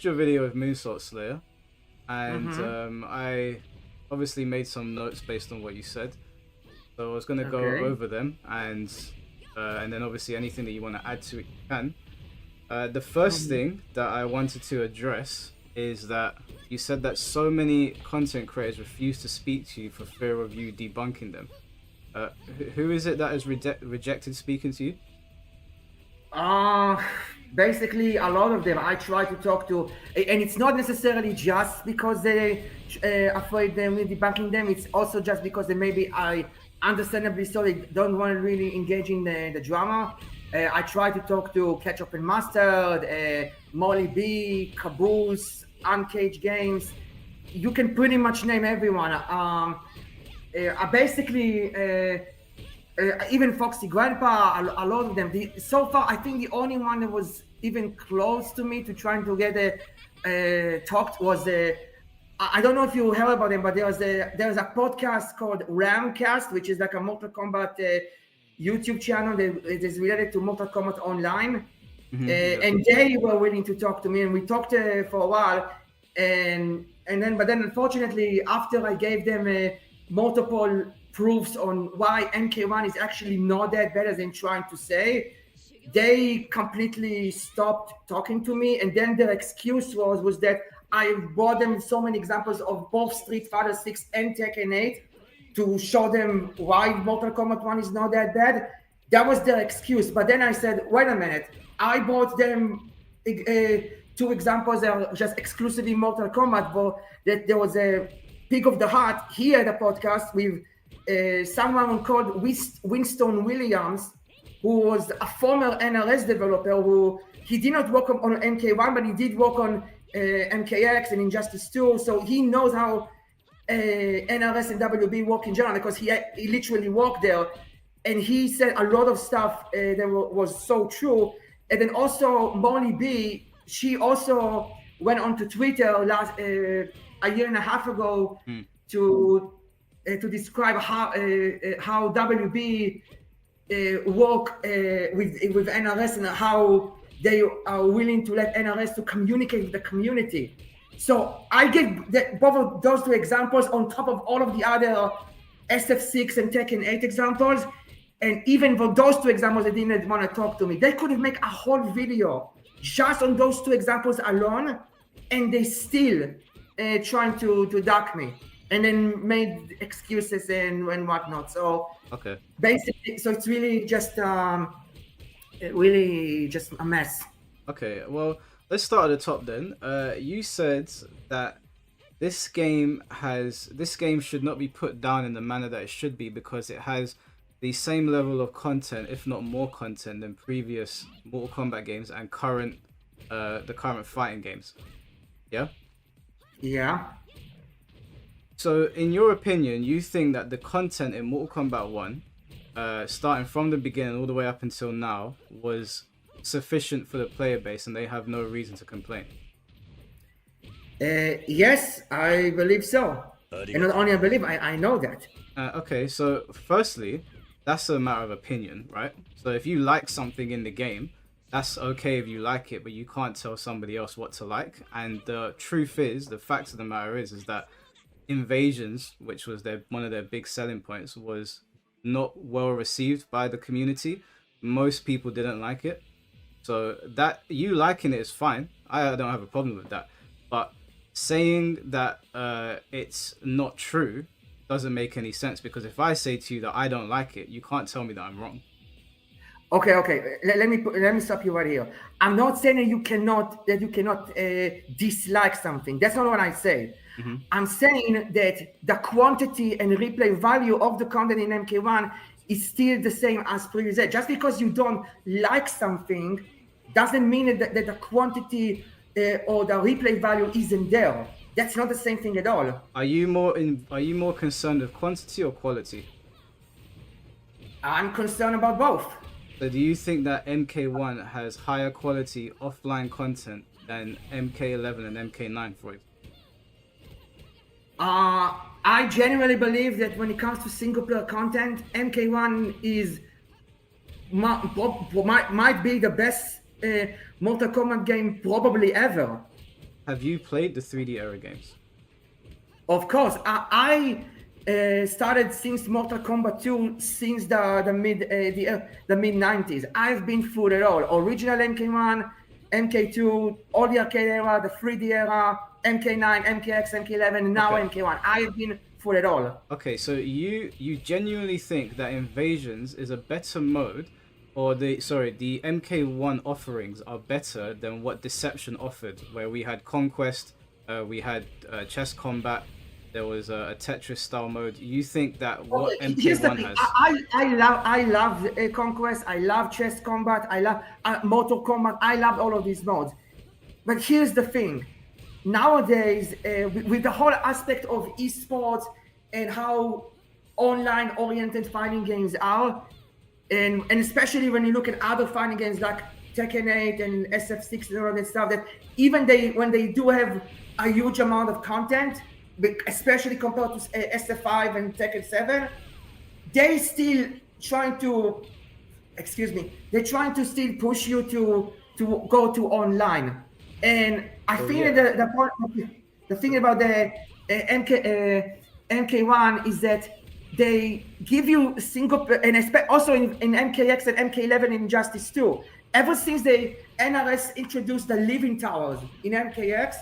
your video of Moonsault Slayer, and Mm-hmm. I obviously made some notes based on what you said. So I was gonna go Okay. over them, and then obviously anything that you want to add to it, you can. The first Mm-hmm. thing that I wanted to address is that you said that so many content creators refuse to speak to you for fear of you debunking them. Who is it that has rejected speaking to you? Uh, Basically, a lot of them I try to talk to, and it's not necessarily just because they afraid them with debunking them. It's also just because they maybe I understandably so they don't want to really engage in the drama. I try to talk to Ketchup and Mustard, Molly B, Caboose, Uncaged Games. You can pretty much name everyone. Basically. Even Foxy Grandpa, a lot of them. So far, I think the only one that was even close to me to trying to get a talked was I don't know if you heard about them, but there was a podcast called Ramcast, which is like a Mortal Kombat YouTube channel that it is related to Mortal Kombat Online, Yeah. and they were willing to talk to me, and we talked for a while, but then unfortunately, after I gave them multiple proofs on why MK1 is actually not that bad as I'm trying to say, they completely stopped talking to me, and then their excuse was that I brought them so many examples of both Street Fighter 6 and Tekken 8 to show them why Mortal Kombat 1 is not that bad. That was their excuse. But then I said, wait a minute, I brought them two examples that are just exclusively Mortal Kombat, but that there was a Pig of the Heart here at the podcast with someone called Winston Williams, who was a former NRS developer who he did not work on MK1, but he did work on MKX and Injustice 2. So he knows how NRS and WB work in general because he literally worked there. And he said a lot of stuff that was so true. And then also Molly B, she also went onto Twitter a year and a half ago Hmm. to describe how WB work with NRS and how they are willing to let NRS to communicate with the community. So I give both of those two examples on top of all of the other SF6 and Tekken 8 examples. And even for those two examples, they didn't want to talk to me. They could have made a whole video just on those two examples alone, and they still trying to duck me and then made excuses and whatnot. So Okay. basically, so it's really just a mess. Okay. Well, let's start at the top then. You said that this game should not be put down in the manner that it should be because it has the same level of content, if not more content, than previous Mortal Kombat games and the current fighting games. Yeah. Yeah. So, in your opinion, you think that the content in Mortal Kombat 1, starting from the beginning all the way up until now, was sufficient for the player base and they have no reason to complain? Yes, I believe so. And not only I believe, I know that. Okay, so firstly, that's a matter of opinion, right? So if you like something in the game, that's okay if you like it, but you can't tell somebody else what to like. And the truth is, the fact of the matter is that Invasions, which was one of their big selling points, was not well received by the community. Most people didn't like it. So that you liking it is fine. I don't have a problem with that. But saying that it's not true doesn't make any sense because if I say to you that I don't like it, you can't tell me that I'm wrong. Okay. Let me stop you right here. I'm not saying that you cannot dislike something. That's not what I say. Mm-hmm. I'm saying that the quantity and replay value of the content in MK1 is still the same as previous. Just because you don't like something doesn't mean that the quantity or the replay value isn't there. That's not the same thing at all. Are you more concerned with quantity or quality? I'm concerned about both. So do you think that MK1 has higher quality offline content than MK11 and MK9 for it? I genuinely believe that when it comes to single player content, MK1 might be the best Mortal Kombat game probably ever. have you played the 3D era games? Of course, I started since Mortal Kombat 2 since the mid 90s. I've been through it all. Original MK1, MK2, all the arcade era, the 3D era, MK9, MKX, MK11, and now Okay. MK1. I've been through it all. Okay, so you genuinely think that Invasions is a better mode, or the MK1 offerings are better than what Deception offered, where we had Conquest, we had chess combat, there was a Tetris style mode. You think that what Here's the MK1 thing. has? I love Conquest. I love chess combat. I love Mortal Kombat. I love all of these modes. But here's the thing. Nowadays, with the whole aspect of esports and how online-oriented fighting games are, and especially when you look at other fighting games like Tekken 8 and SF6 and all that stuff, that even when they do have a huge amount of content, especially compared to SF5 and Tekken 7, they still trying to, they're trying to still push you to go to online. And I think that the thing about the MK1 is that they give you single, and also in MKX and MK11 in Injustice 2, ever since the NRS introduced the living towers in MKX,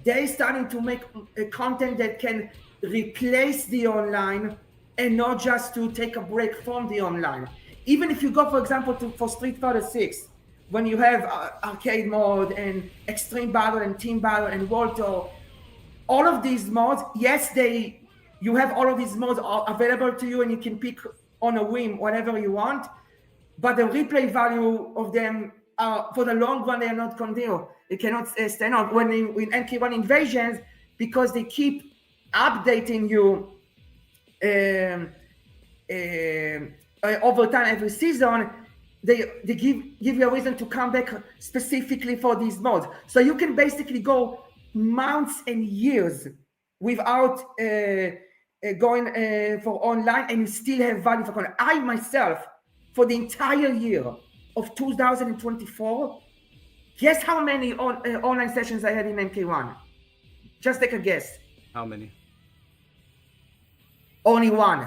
they starting to make content that can replace the online and not just to take a break from the online. Even if you go, for example, for Street Fighter 6, when you have arcade mode and extreme battle and team battle and world tour, all of these modes, yes, you have all of these modes available to you and you can pick on a whim whatever you want, but the replay value of them for the long run, they are not continue. They cannot stand on. When in MK1 Invasions, because they keep updating you over time every season, they give you a reason to come back specifically for these modes. So you can basically go months and years without going for online and still have value for content. I myself, for the entire year of 2024, guess how many online sessions I had in MK1? Just take a guess. How many? Only one.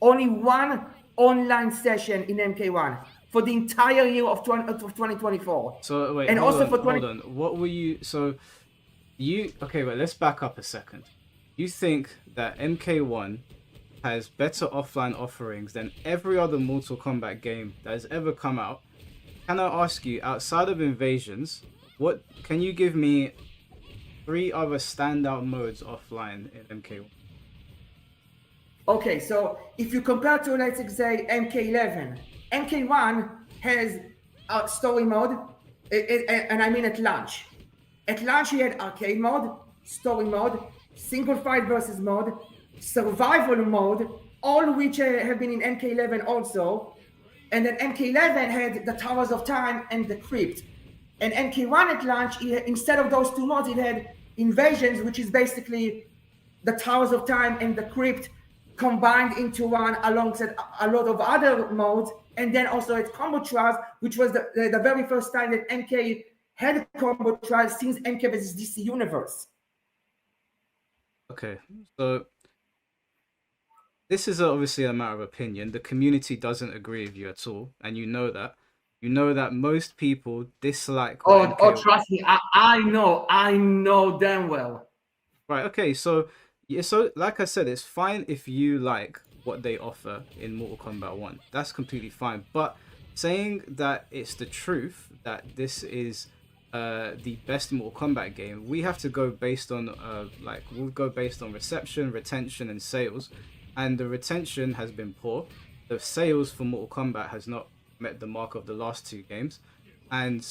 Only one online session in MK1 for the entire year of 2024. So wait, and hold also on, for hold on. What were you? Okay, wait. Let's back up a second. You think that MK1 has better offline offerings than every other Mortal Kombat game that has ever come out? Can I ask you, outside of Invasions, what can you give me 3 other standout modes offline in MK1? Okay, so if you compare to, let's say, MK11, MK1 has a story mode, and I mean at launch. At launch, you had arcade mode, story mode, single fight versus mode, survival mode, all which have been in MK11 also. And then MK11 had the Towers of Time and the Crypt. And MK1 at launch, instead of those 2 modes, it had Invasions, which is basically the Towers of Time and the Crypt combined into one alongside a lot of other modes. And then also it's Combo Trials, which was the very first time that MK had Combo Trials since MK vs DC Universe. Okay, so this is obviously a matter of opinion. The community doesn't agree with you at all, and you know that. You know that most people dislike. Trust me, I know damn well. Right. Okay. So yeah. So like I said, it's fine if you like what they offer in Mortal Kombat 1. That's completely fine. But saying that it's the truth that this is the best Mortal Kombat game, we have to go based on we'll go based on reception, retention, and sales. And the retention has been poor. The sales for Mortal Kombat has not met the mark of the last 2 games, and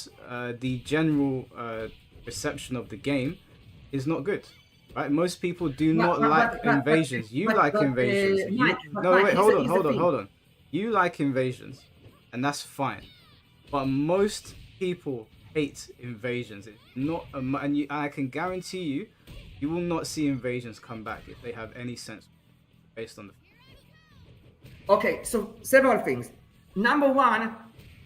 the general reception of the game is not good. Right? Most people do not like Invasions. You like Invasions. Hold on. You like Invasions, and that's fine. But most people hate Invasions. It's not, and I can guarantee you, you will not see Invasions come back if they have any sense based on the. Okay, so several things. Number one,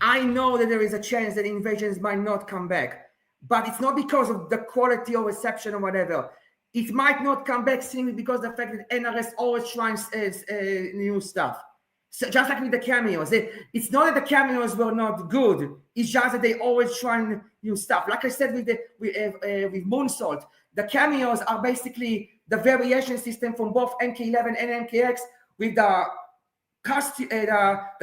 I know that there is a chance that Invasions might not come back, but it's not because of the quality or reception or whatever. It might not come back simply because of the fact that NRS always tries new stuff. So just like with the cameos, it's not that the cameos were not good. It's just that they always try new stuff. Like I said with Moonsault, the cameos are basically the variation system from both MK11 and MKX with the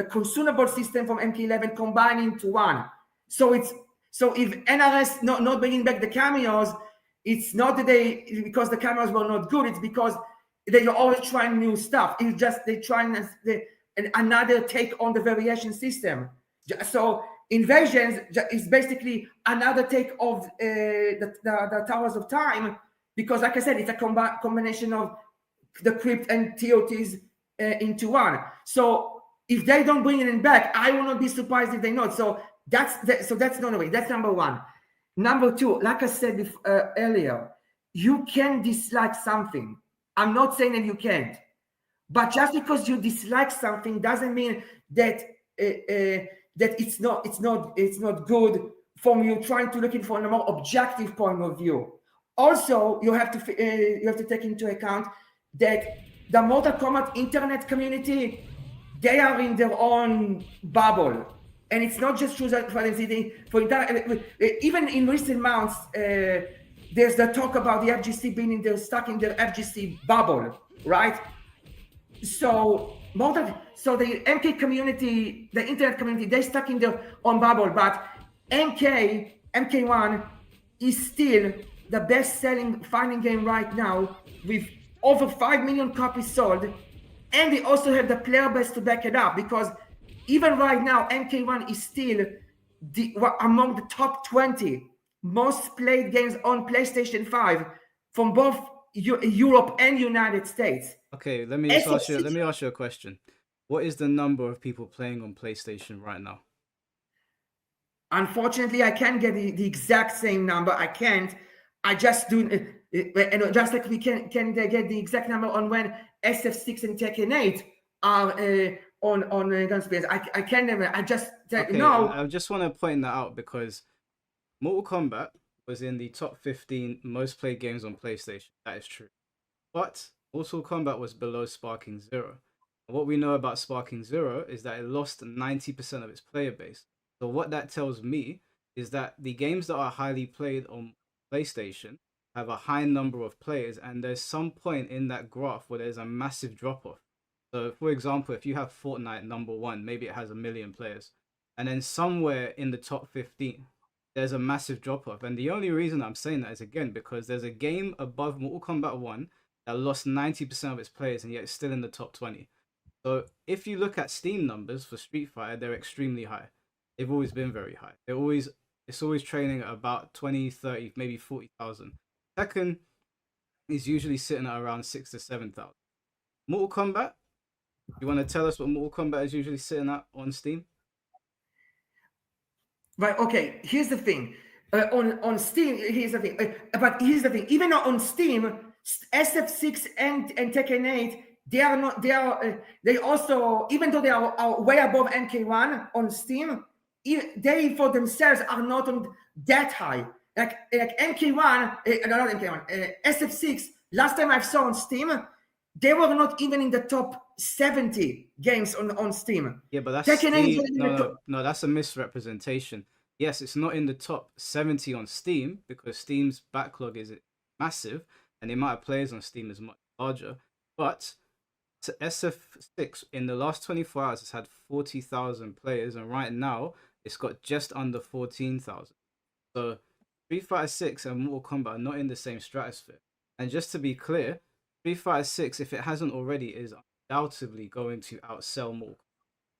consumable system from MK11 combined into one. So if NRS not bringing back the cameos, it's not that because the cameos were not good. It's because they are always trying new stuff. It's just they trying another take on the variation system. So Invasions is basically another take of the Towers of Time, because like I said, it's a combination of the Crypt and TOTs into one. So if they don't bring it back, I will not be surprised if they not. So that's not a way. That's number one. Number two, like I said earlier, you can dislike something. I'm not saying that you can't, but just because you dislike something doesn't mean that that it's not good from you trying to look at it from a more objective point of view. Also, you have to take into account that the Mortal Kombat internet community, they are in their own bubble, and it's not just true for even in recent months. There's the talk about the FGC being stuck in their FGC bubble, right? So the MK community, the internet community, they're stuck in their own bubble, but MK1 is still the best-selling fighting game right now with over 5 million copies sold, and they also have the player base to back it up, because even right now, MK1 is still among the top 20 most played games on PlayStation 5 from both Europe and United States. Okay, let me ask you a question. What is the number of people playing on PlayStation right now? Unfortunately, I can't get the exact same number. I can't. I just do, and just like we can get the exact number on when SF6 and Tekken 8 are on Gunspace. I can never. I just no. I just want to point that out because Mortal Kombat was in the top 15 most played games on PlayStation. That is true, but Mortal Kombat was below Sparking Zero. And what we know about Sparking Zero is that it lost 90% of its player base. So what that tells me is that the games that are highly played on PlayStation have a high number of players, and there's some point in that graph where there's a massive drop off. So for example, if you have Fortnite number 1, maybe it has 1 million players, and then somewhere in the top 15 there's a massive drop off. And the only reason I'm saying that is, again, because there's a game above Mortal Kombat 1 that lost 90% of its players and yet it's still in the top 20. So if you look at Steam numbers for Street Fighter, they're extremely high. They've always been very high. It's always trailing at about 20, 30, maybe 40,000. Tekken is usually sitting at around 6,000 to 7,000. Mortal Kombat, you want to tell us what Mortal Kombat is usually sitting at on Steam? Right. Okay. Here's the thing. On Steam, here's the thing. But here's the thing. Even on Steam, SF6 and Tekken 8, they are not. They also, even though they are way above MK1 on Steam, they for themselves are not on that high. Like MK1, not MK1, SF6. Last time I saw on Steam, they were not even in the top 70 games on Steam. Yeah, but that's Steam. No, that's a misrepresentation. Yes, it's not in the top 70 on Steam because Steam's backlog is massive and the amount of players on Steam is much larger. But SF6 in the last 24 hours has had 40,000 players, and right now it's got just under 14,000. So Street Fighter 6 and Mortal Kombat are not in the same stratosphere. And just to be clear, Street Fighter 6, if it hasn't already, is undoubtedly going to outsell Mortal Kombat.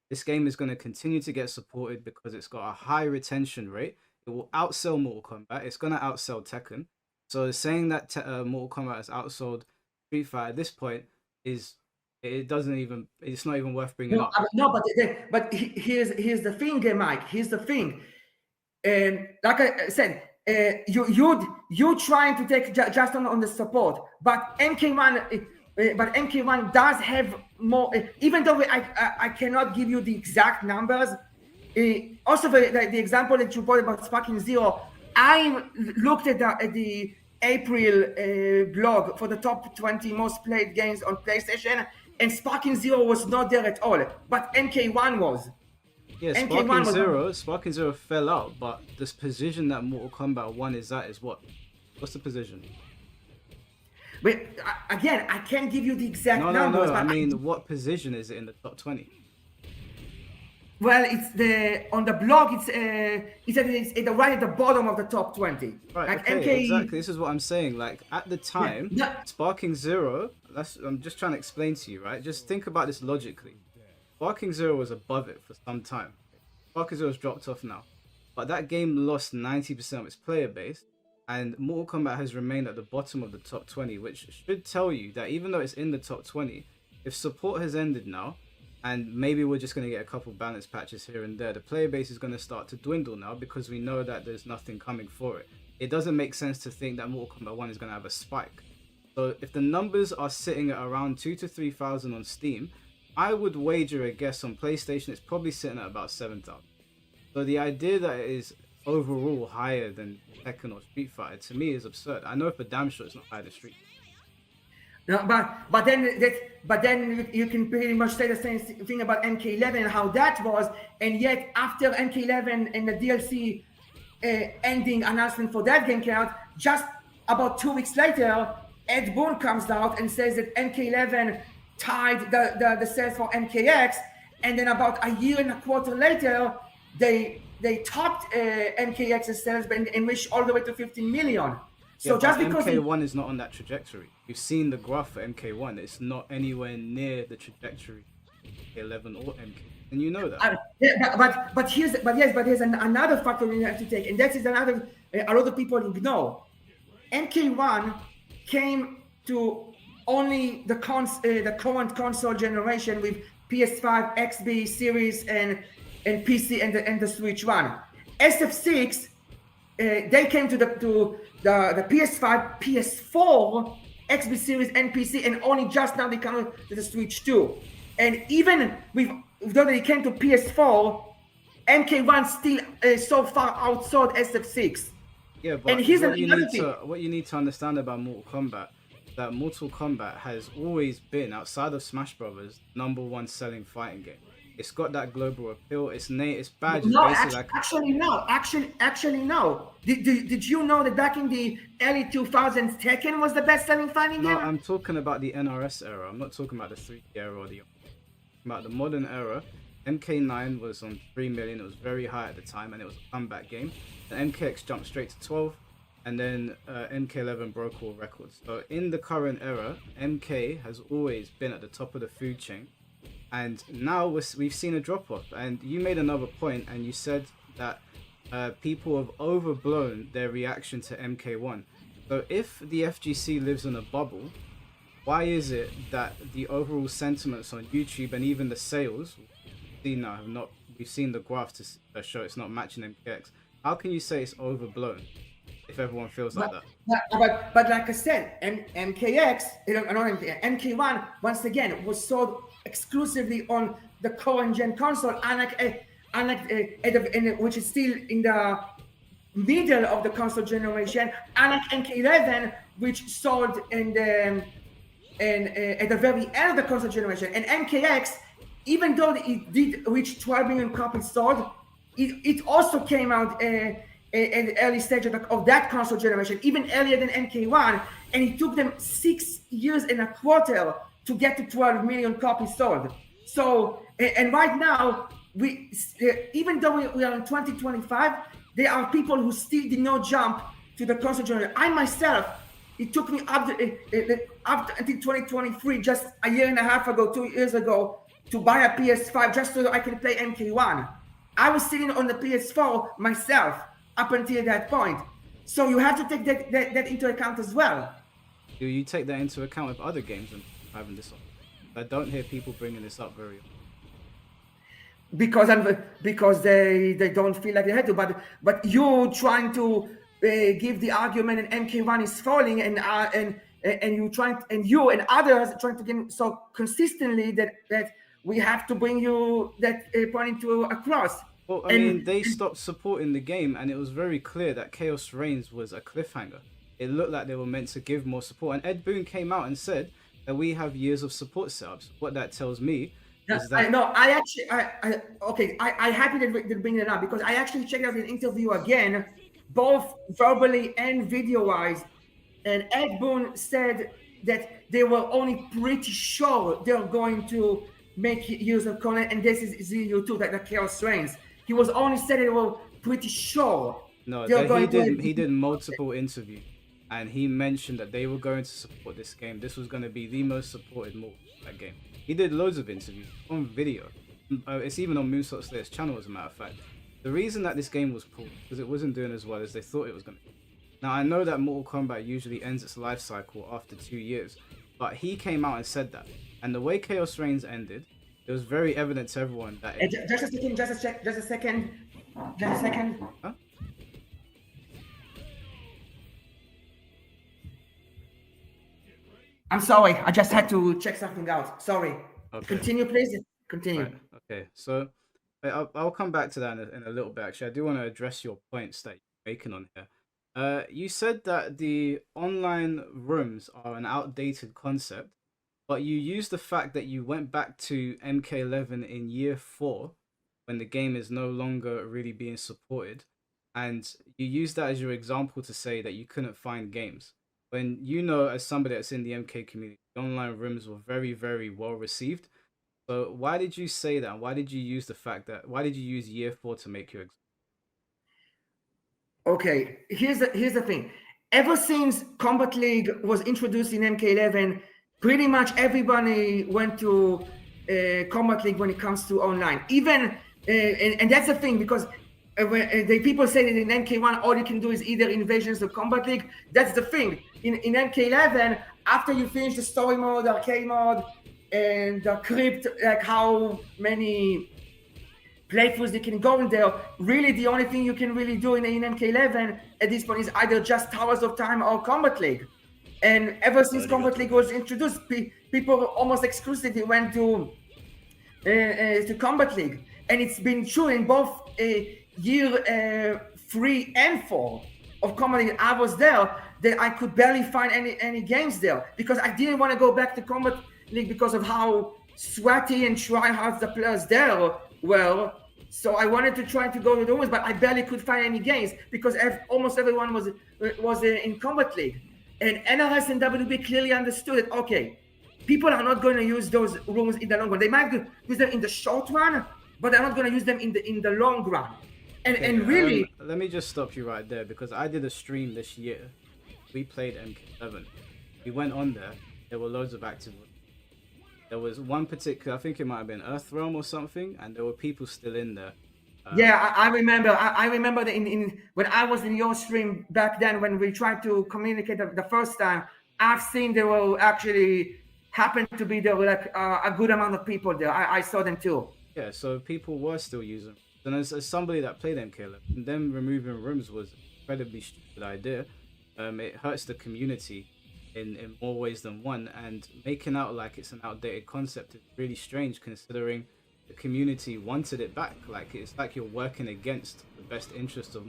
This game is going to continue to get supported because it's got a high retention rate. It will outsell Mortal Kombat. It's going to outsell Tekken. So saying that Mortal Kombat has outsold Street Fighter at this point it's not even worth bringing up. No, but here's the thing, Mike. Here's the thing. Like I said, you trying to take just on the support, but MK1 does have more. Even though I cannot give you the exact numbers. Also, the example that you brought about Sparking Zero, I looked at the April blog for the top 20 most played games on PlayStation, and Sparking Zero was not there at all, but MK1 was. Yeah, MK1 was. Sparking Zero fell out, but this position that Mortal Kombat 1 is at is what? What's the position? But again, I can't give you the exact No, numbers. no. But I mean, what position is it in the top 20? well, it's on the blog. It's right at the bottom of the top 20. Right. Like Okay. MK. Exactly. This is what I'm saying. Like at the time, Yeah. Sparking Zero. I'm just trying to explain to you, right? Just think about this logically. Sparking Zero was above it for some time. Sparking Zero's dropped off now, but that game lost 90% of its player base, and Mortal Kombat has remained at the bottom of the top 20, which should tell you that even though it's in the top 20, if support has ended now, and maybe we're just going to get a couple balance patches here and there, the player base is going to start to dwindle now because we know that there's nothing coming for it. It doesn't make sense to think that Mortal Kombat 1 is going to have a spike. So if the numbers are sitting at around 2,000 to 3,000 on Steam, I would wager a guess on PlayStation it's probably sitting at about 7,000. So the idea that it is overall higher than Tekken or Street Fighter to me is absurd. I know for damn sure it's not higher than Street Fighter. No, but then you can pretty much say the same thing about MK11 and how that was, and yet after MK11 and the DLC ending announcement for that game came out, just about 2 weeks later, Ed Boon comes out and says that MK11 tied the sales for MKX, and then about a year and a quarter later, they topped MKX's sales and reached all the way to 15 million. So Yeah, just but because MK1 is not on that trajectory. You've seen the graph for MK1. It's not anywhere near the trajectory of MK11 or MK. And you know that. yeah, but here's another factor we have to take, and that is another a lot of people ignore. MK1 came to only the current console generation with PS5, XB series, and PC and the Switch One. SF6 they came to the PS5, PS4, XB series, and PC, and only just now they come to the Switch 2. And even though they came to PS4, MK1 still so far outsold SF6. Yeah, but And here's what you another need thing. what you need to understand about Mortal Kombat, that Mortal Kombat has always been, outside of Smash Brothers, #1 selling fighting game. It's got that global appeal. Its badge is No, basically like actually no. Did you know that back in the early 2000s, Tekken was the best-selling fighting no. game? I'm talking about the NRS era. I'm not talking about the 3D era or about the modern era. MK9 was on 3 million. It was very high at the time, and it was a comeback game. The MKX jumped straight to 12, and then MK11 broke all records. So in the current era, MK has always been at the top of the food chain, and now we've seen a drop off. And you made another point, and you said that people have overblown their reaction to MK1. So if the FGC lives in a bubble, why is it that the overall sentiments on YouTube and even the sales we've seen the graph to show it's not matching MKX? How can you say it's overblown if everyone feels like that? But like I said, MKX, MK1 once again was sold exclusively on the current gen console, which is still in the middle of the console generation, unlike MK11, which sold at the very end of the console generation. And MKX, even though it did reach 12 million copies sold, it also came out at the early stage of that console generation, even earlier than MK1, and it took them 6 years and a quarter to get to 12 million copies sold. So, and right now, even though we are in 2025, there are people who still did not jump to the console generation. I myself, it took me up until 2023, just a year and a half ago, 2 years ago, to buy a PS5 just so I can play MK1. I was sitting on the PS4 myself up until that point. So you have to take that into account as well. Do you take that into account with other games and having this on? I don't hear people bringing this up very often. Because they don't feel like they had to. But you're trying to give the argument and MK1 is falling, and you and others trying to get so consistently that we have to bring you that point into across. Well, I And mean, they stopped supporting the game, and it was very clear that Chaos Reigns was a cliffhanger. It looked like they were meant to give more support, and Ed Boon came out and said that we have years of support setups. What that tells me yeah, is I that know. I actually, okay. I happy that they bring it up because I actually checked out an interview again, both verbally and video wise, and Ed Boon said that they were only pretty sure they're going to make use of Conan, and this is Zero 2, like the Chaos Reigns. He was only said they were pretty sure no, they're that he going did to. he did multiple interviews, and he mentioned that they were going to support this game. This was going to be the most supported Mortal Kombat game. He did loads of interviews on video. It's even on Moonsault Slayer's channel, as a matter of fact. The reason that this game was pulled because it wasn't doing as well as they thought it was going to. Now, I know that Mortal Kombat usually ends its life cycle after 2 years, but he came out and said that. And the way Chaos Reigns ended, it was very evident to everyone that it... Just a second, just a second. Huh? I'm sorry, I just had to check something out. Sorry. Okay. Continue, please. Continue. Right. Okay, so I'll come back to that in a little bit. Actually, I do want to address your points that you're making on here. You said that the online rooms are an outdated concept, but you used the fact that you went back to MK11 in year 4 when the game is no longer really being supported, and you used that as your example to say that you couldn't find games. When you know, as somebody that's in the MK community, the online rooms were very, very well received. So why did you say that? Why did you use the fact that? Why did you use year 4 to make your example? Okay, here's the thing. Ever since Combat League was introduced in MK11, pretty much everybody went to Combat League when it comes to online. Even and that's the thing because when the people say that in MK1 all you can do is either Invasions or Combat League. That's the thing. In MK11, after you finish the story mode, arcade mode, and the crypt, like how many playthroughs they can go in there, really the only thing you can really do in MK11 at this point is either just Towers of Time or Combat League. And ever since Combat League was introduced, people almost exclusively went to Combat League. And it's been true in both year 3 and 4 of Combat League. I was there, that I could barely find any games there because I didn't want to go back to Combat League because of how sweaty and try-hard the players there were. So I wanted to try to go to the rooms, but I barely could find any games because almost everyone was in Combat League. And NRS and WB clearly understood it. Okay, people are not going to use those rooms in the long run. They might use them in the short run, but they're not going to use them in the long run. And really, let me just stop you right there because I did a stream this year. We played MK11. We went on there. There were loads of active. There was one particular, I think it might have been Earthrealm or something, and there were people still in there. Yeah, I remember. I remember that in when I was in your stream back then, when we tried to communicate the first time, I've seen there were actually happened to be there were like a good amount of people there. I saw them too. Yeah, so people were still using. And as somebody that played MK11, them removing rooms was an incredibly stupid idea. It hurts the community in more ways than one, and making out like it's an outdated concept is really strange considering the community wanted it back. Like it's like you're working against the best interest of.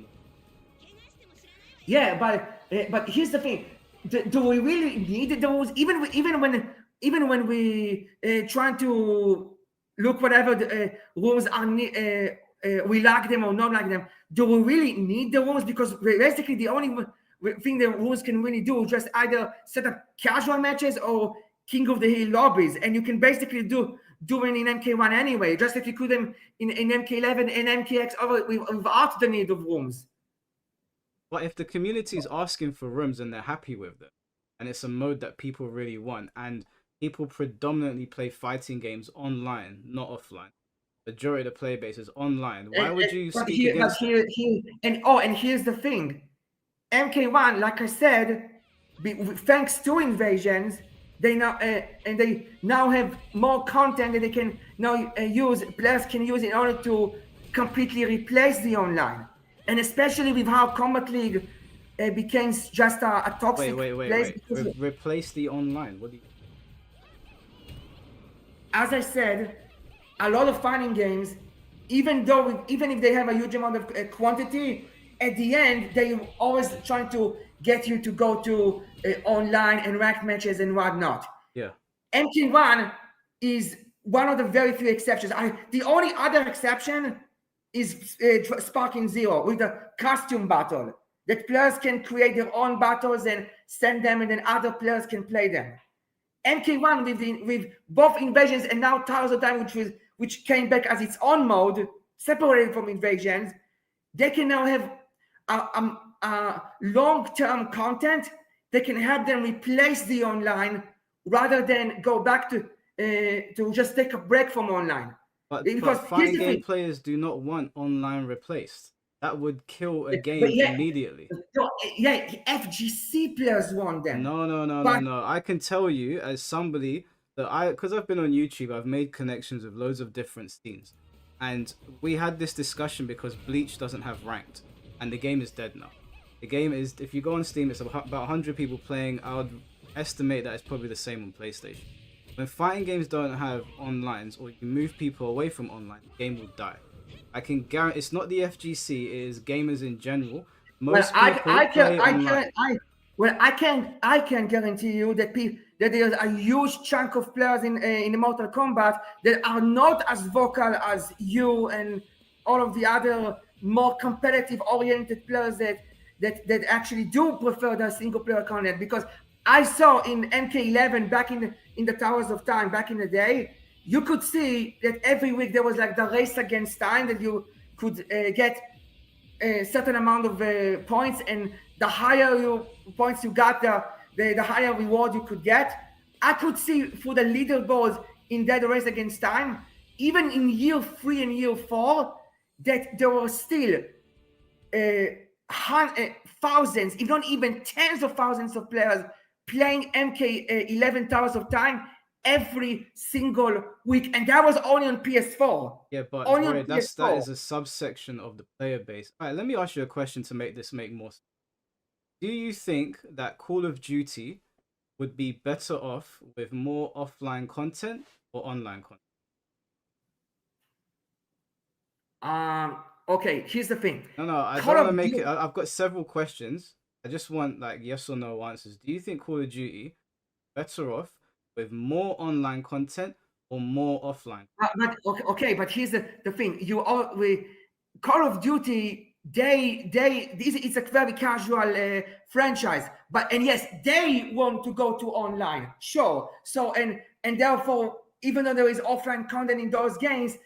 Yeah, but here's the thing: do we really need those? Even when we try to look whatever the rules are, we like them or not like them. Do we really need the rules? Because basically the only thing the rules can really do is just either set up casual matches or King of the Hill lobbies, and you can basically do it in MK1 anyway, just like you could in MK11 and MKX without the need of rooms. But if the community is asking for rooms and they're happy with them, and it's a mode that people really want, and people predominantly play fighting games online, not offline. Majority of the player base is online. Why would you speak against and here's the thing. MK1, like I said, thanks to Invasions, they now have more content that they can now players can use in order to completely replace the online. And especially with how Combat League became just a toxic place. Wait. Replace the online. What do you... As I said, a lot of fighting games even if they have a huge amount of quantity, at the end they always trying to get you to go to online and ranked matches and whatnot. Yeah. MK1 is one of the very few exceptions. The only other exception is Sparking Zero with the costume battle, that players can create their own battles and send them, and then other players can play them. MK1 with both invasions and now Towers of Time, which came back as its own mode, separated from invasions, they can now have long-term content that can help them replace the online rather than go back to just take a break from online. But Because fighting game players do not want online replaced. That would kill a game immediately. Yeah, FGC players want them. No. I can tell you as somebody that because I've been on YouTube, I've made connections with loads of different scenes. And we had this discussion because Bleach doesn't have ranked. And the game is dead now. The game is, if you go on Steam, it's about 100 people playing. I would estimate that it's probably the same on PlayStation. When fighting games don't have onlines, or you move people away from online, the game will die. I can guarantee it's not the FGC, it is gamers in general. Most people play online. I can guarantee you that there's a huge chunk of players in Mortal Kombat that are not as vocal as you and all of the other more competitive oriented players that actually do prefer the single player content. Because I saw in MK11 back in the Towers of Time back in the day, you could see that every week there was like the race against time, that you could get a certain amount of points, and the higher points you got, the higher reward you could get. I could see through the leaderboards in that race against time, even in year 3 and year 4, that there were still thousands, if not even tens of thousands of players playing MK11 Towers of Time every single week, and that was only on PS4. Yeah, but Roy, that is a subsection of the player base. All right, let me ask you a question to make this make more sense. Do you think that Call of Duty would be better off with more offline content or online content? Okay, here's the thing. No, I don't want to make it. I've got several questions. I just want like yes or no answers. Do you think Call of Duty better off with more online content or more offline? But here's the thing. Call of Duty, it's a very casual franchise, and yes, they want to go to online, sure. So and therefore, even though there is offline content in those games,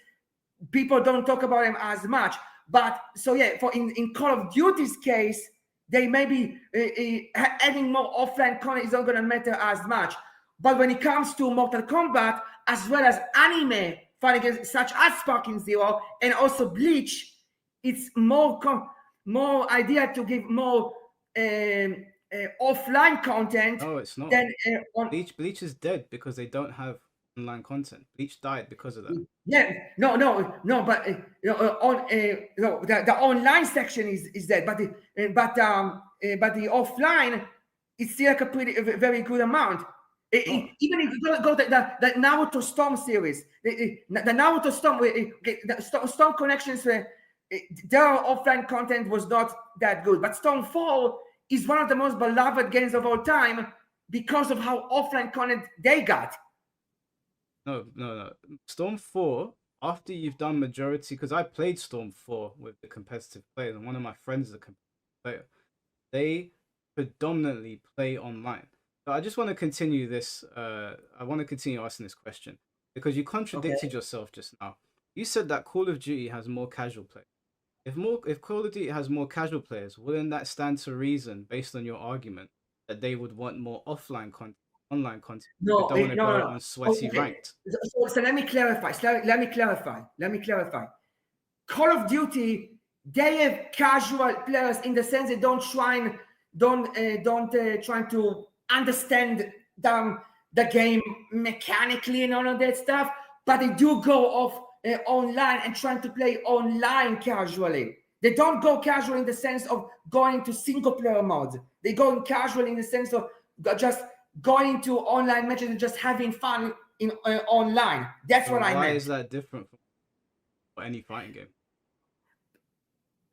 people don't talk about them as much. But so yeah, in Call of Duty's case, they may be adding more offline content is not going to matter as much. But when it comes to Mortal Kombat, as well as anime fighting games such as Sparking Zero and also Bleach, it's more idea to give more offline content. No, it's not. Bleach is dead because they don't have online content. Bleach died because of that. Yeah, no, but the online section is dead, but the offline is still like a very good amount. Even if you go to the Naruto Storm series, the Naruto Storm, the Storm Connections, their offline content was not that good. But Storm 4 is one of the most beloved games of all time because of how offline content they got. No. Storm 4, after you've done majority, because I played Storm 4 with the competitive players, and one of my friends is a competitive player, they predominantly play online. So I just want to continue this. I want to continue asking this question because you contradicted yourself just now. You said that Call of Duty has more casual players. If Call of Duty has more casual players, wouldn't that stand to reason, based on your argument, that they would want more offline content? Online content. No, they don't want to go on sweaty ranked. So let me clarify. Let me clarify. Call of Duty, they have casual players in the sense they don't try to understand the game mechanically and all of that stuff, but they do go off online and trying to play online casually. They don't go casual in the sense of going to single player modes. They go casual in the sense of just going to online matches and just having fun in online. That's what I meant. Why is that different? or any fighting game.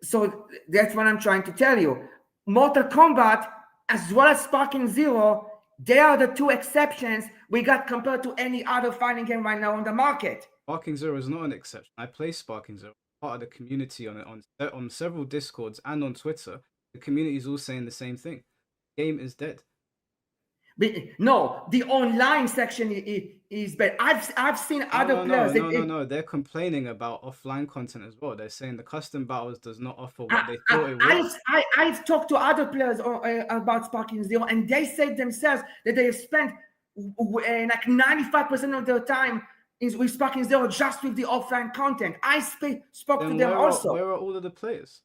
So that's what I'm trying to tell you. Mortal Kombat, as well as Sparking Zero, they are the two exceptions we got compared to any other fighting game right now on the market. Sparking Zero is not an exception. I play Sparking Zero. Part of the community on several Discords and on Twitter. The community is all saying the same thing. The game is dead. But no, the online section is bad. I've seen other players. No. They're complaining about offline content as well. They're saying the custom battles does not offer what they thought it would. I've talked to other players about Sparking Zero, and they said themselves that they have spent like 95% of their time with Sparking Zero just with the offline content. I spoke to them also. Where are all of the players?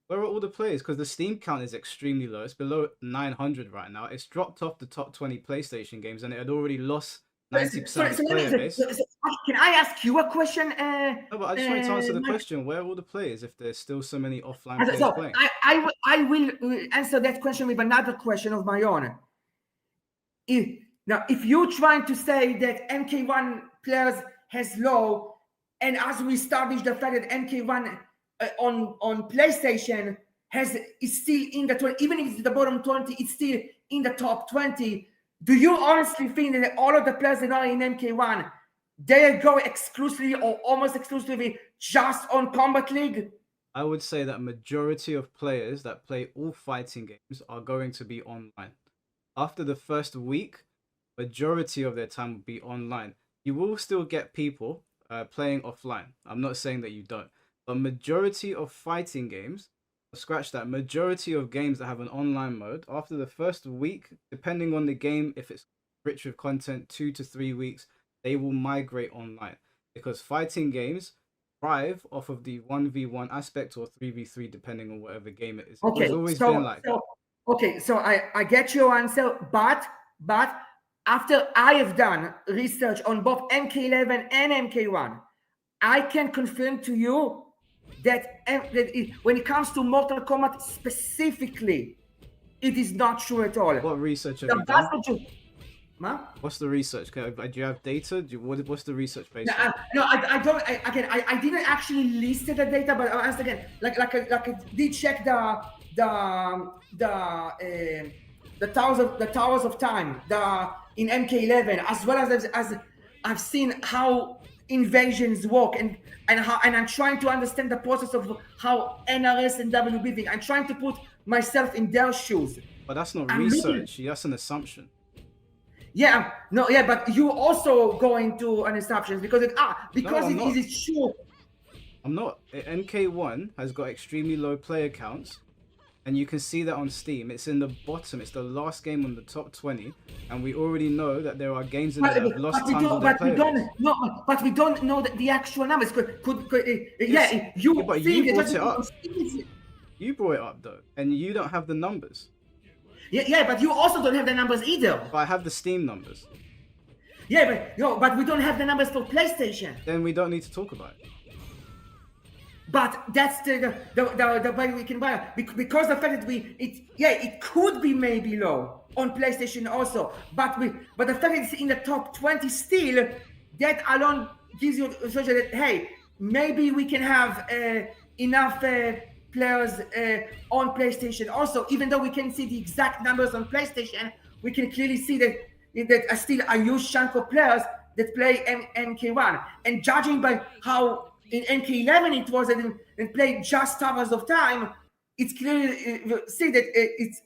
Where are all the players? Because the Steam count is extremely low. It's below 900 right now. It's dropped off the top 20 PlayStation games, and it had already lost 90% of its player base. Can I ask you a question? No, but I just wanted to answer the question. Where are all the players if there's still so many offline players playing? I will answer that question with another question of my own. If you're trying to say that MK1 players has low, and as we established the fact that MK1 on PlayStation is still in the 20, even if it's the bottom 20, it's still in the top 20. Do you honestly think that all of the players that are in MK1, they go exclusively or almost exclusively just on Combat League? I would say that majority of players that play all fighting games are going to be online. After the first week, majority of their time will be online. You will still get people playing offline. I'm not saying that you don't. But majority of fighting games, scratch that, majority of games that have an online mode, after the first week, depending on the game, if it's rich with content, 2 to 3 weeks, they will migrate online. Because fighting games thrive off of the 1v1 aspect or 3v3, depending on whatever game it is. Okay, it's always been like that. Okay, so I get your answer, but after I have done research on both MK11 and MK1, I can confirm to you that when it comes to Mortal Kombat specifically, it is not true at all. What research have you done? Huh? What's the research? Do you have data? What's the research based on? No, I don't. I didn't actually list the data, but I asked again, like I did check the towers of time in MK11, as well as I've seen how invasions work, and I'm trying to understand the process of how NRS and WB think. I'm trying to put myself in their shoes. But that's not research. That's an assumption. Yeah, but you also go into an assumption because it is true. I'm not. MK1 has got extremely low player counts, and you can see that on Steam. It's in the bottom. It's the last game on the top 20, and we already know that there are games in there that have lost tons of their players. But we don't know the actual numbers. You brought it up. You brought it up though, and you don't have the numbers. Yeah, but you also don't have the numbers either. But I have the Steam numbers. Yeah, but we don't have the numbers for PlayStation. Then we don't need to talk about it. But that's the way we can buy it. Because the fact that it could be maybe low on PlayStation also. But the fact that it's in the top 20 still, that alone gives you a social that, hey, maybe we can have enough players on PlayStation also. Even though we can see the exact numbers on PlayStation, we can clearly see that still a huge chunk of players that play MK1. And judging by how in MK11 it was and played just hours of time, it's clearly see that it's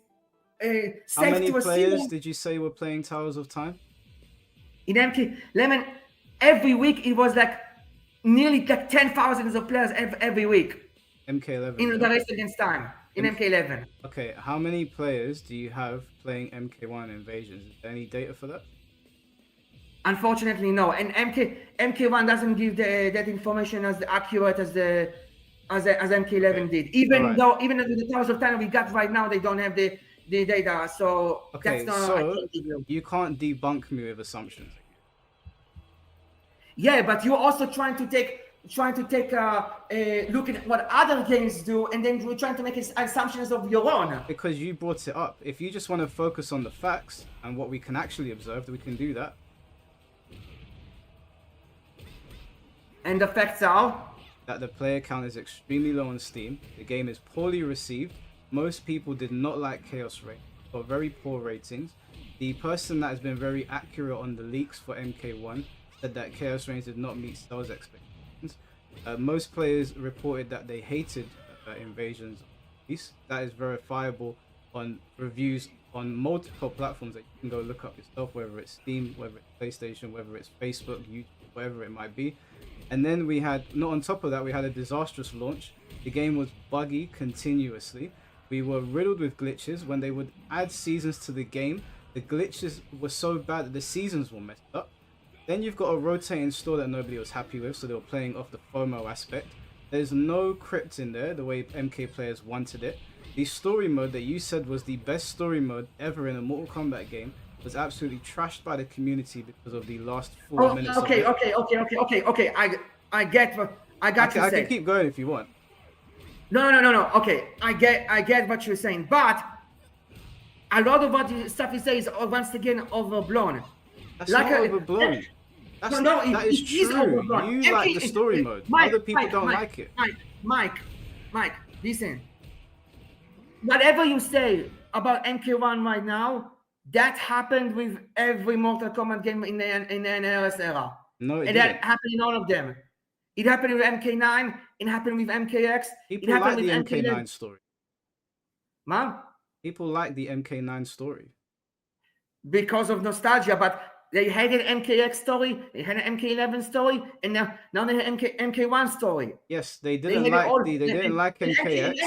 safe to assume. How many players did you say were playing Towers of Time? In MK11, every week it was like nearly like 10,000 of players every week. MK11. In the race against time. In MK11. Okay, how many players do you have playing MK1 Invasions? Is there any data for that? Unfortunately, no. And MK1 doesn't give that information as accurate as MK11 did. Even though the Towers of Time we got right now, they don't have the data. So okay, that's not. So you can't debunk me with assumptions. Yeah, but you're also trying to take a look at what other games do, and then we're trying to make assumptions of your own. Because you brought it up. If you just want to focus on the facts and what we can actually observe, we can do that. And the facts are. That the player count is extremely low on Steam. The game is poorly received. Most people did not like Chaos Reign, got very poor ratings. The person that has been very accurate on the leaks for MK1 said that Chaos Reign did not meet sales expectations. Most players reported that they hated Invasion's release. That is verifiable on reviews on multiple platforms that you can go look up yourself, whether it's Steam, whether it's PlayStation, whether it's Facebook, YouTube, whatever it might be. And then we had, not on top of that, we had a disastrous launch. The game was buggy continuously. We were riddled with glitches. When they would add seasons to the game, the glitches were so bad that the seasons were messed up. Then you've got a rotating store that nobody was happy with, so they were playing off the FOMO aspect. There's no crypt in there, the way MK players wanted it. The story mode that you said was the best story mode ever in a Mortal Kombat game was absolutely trashed by the community because of the last 4 minutes of it. Okay. I get what I got. I can keep going if you want. No. Okay, I get what you're saying, but a lot of stuff you say is once again overblown. That's not overblown. That is true. You like the story mode. Other people don't like it. Mike, listen. Whatever you say about MK1 right now, that happened with every Mortal Kombat game in the NRS era. No, that happened in all of them. It happened with MK9. It happened with MKX. People like the MK9 story. Mom? People like the MK9 story. Because of nostalgia, but they hated MKX story, they had an MK11 story, and now they have MK1 story. Yes, they didn't like MKX.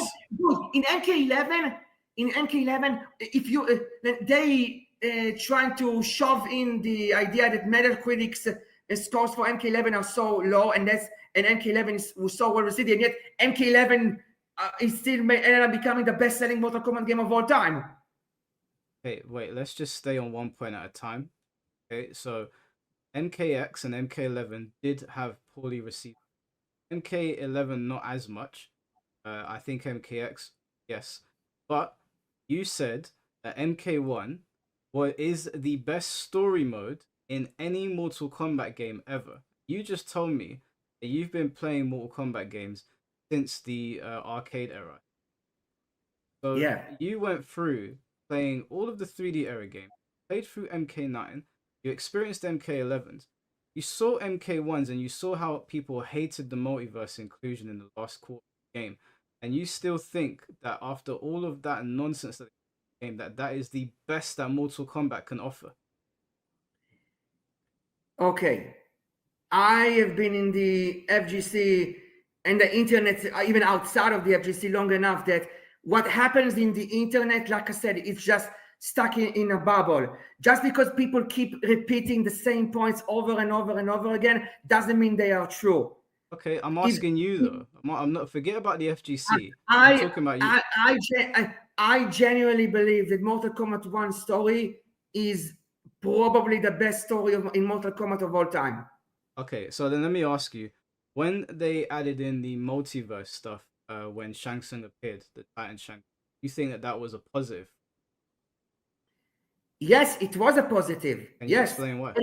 In MK11, if you they trying to shove in the idea that Metacritic's scores for MK11 are so low, and MK11 was so well received, and yet MK11 is still ended up becoming the best-selling Mortal Kombat game of all time. Okay, wait, let's just stay on one point at a time. Okay, so MKX and MK11 did have poorly received. MK11 not as much. I think MKX, yes. But you said that MK1 is the best story mode in any Mortal Kombat game ever. You just told me that you've been playing Mortal Kombat games since the arcade era. So yeah, you went through playing all of the 3D era games, played through MK9, you experienced MK11s, you saw MK1's, and you saw how people hated the multiverse inclusion in the last quarter of the game, and you still think that after all of that nonsense that game, that is the best that Mortal Kombat can offer. Okay, I have been in the FGC and the internet, even outside of the FGC, long enough that what happens in the internet, like I said, it's just stuck in a bubble. Just because people keep repeating the same points over and over and over again doesn't mean they are true. Okay, I'm asking you though. I'm not. Forget about the FGC. I'm talking about you. I genuinely believe that Mortal Kombat 1 story is probably the best story in Mortal Kombat of all time. Okay, so then let me ask you, when they added in the multiverse stuff, when Shang Tsung appeared, the Titan Shang, you think that was a positive? Yes, it was a positive. Can you explain why?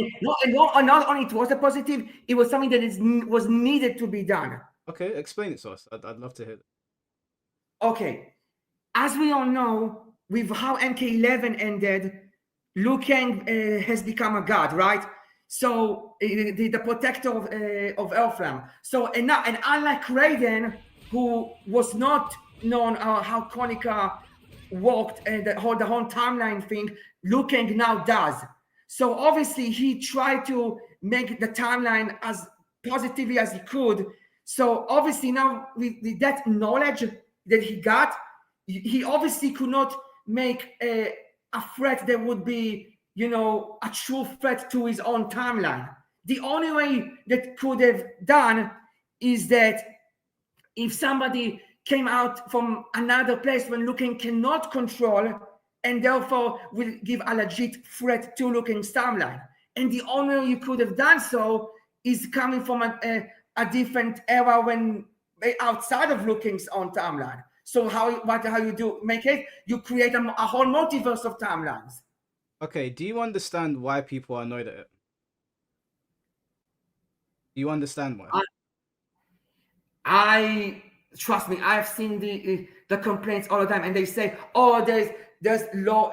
Not only it was a positive, it was something that was needed to be done. Okay, explain it to us. I'd love to hear that. Okay, as we all know, with how MK11 ended, Liu Kang has become a god, right? So the protector of Earthrealm. So and unlike Raiden, who was not known how Kronika worked and the whole timeline thing, Liu Kang now does. So obviously he tried to make the timeline as positively as he could. So obviously now with that knowledge that he got, he obviously could not make a threat that would be, a true threat to his own timeline. The only way that could have done is that if somebody came out from another place when Liu Kang cannot control, and therefore will give a legit threat to Liu Kang's timeline. And the only way you could have done so is coming from a different era when outside of Liu Kang's own timeline. So how you do make it? You create a whole multiverse of timelines. Okay, do you understand why people are annoyed at it? Do you understand why? I trust me. I've seen the complaints all the time, and they say, "Oh, there's low,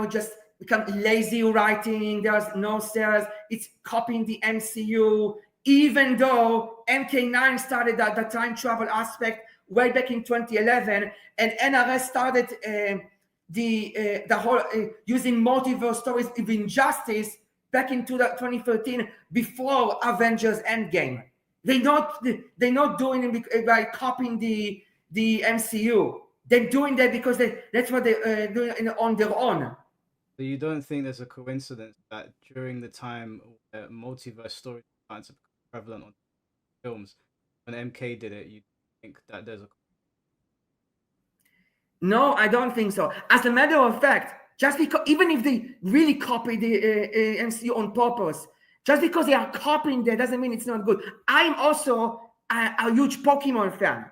just become lazy writing. There's no stairs. It's copying the MCU." Even though MK9 started the time travel aspect way back in 2011, and NRS started the whole using multiverse stories of injustice back into 2013 before Avengers Endgame. They're not doing it by copying the MCU. They're doing that because that's what they're doing on their own. So you don't think there's a coincidence that during the time multiverse stories started to become prevalent on films, when MK did it, you think that there's a No, I don't think so. As a matter of fact, just because even if they really copy the MCU on purpose, just because they are copying that doesn't mean it's not good. I'm also a huge Pokemon fan.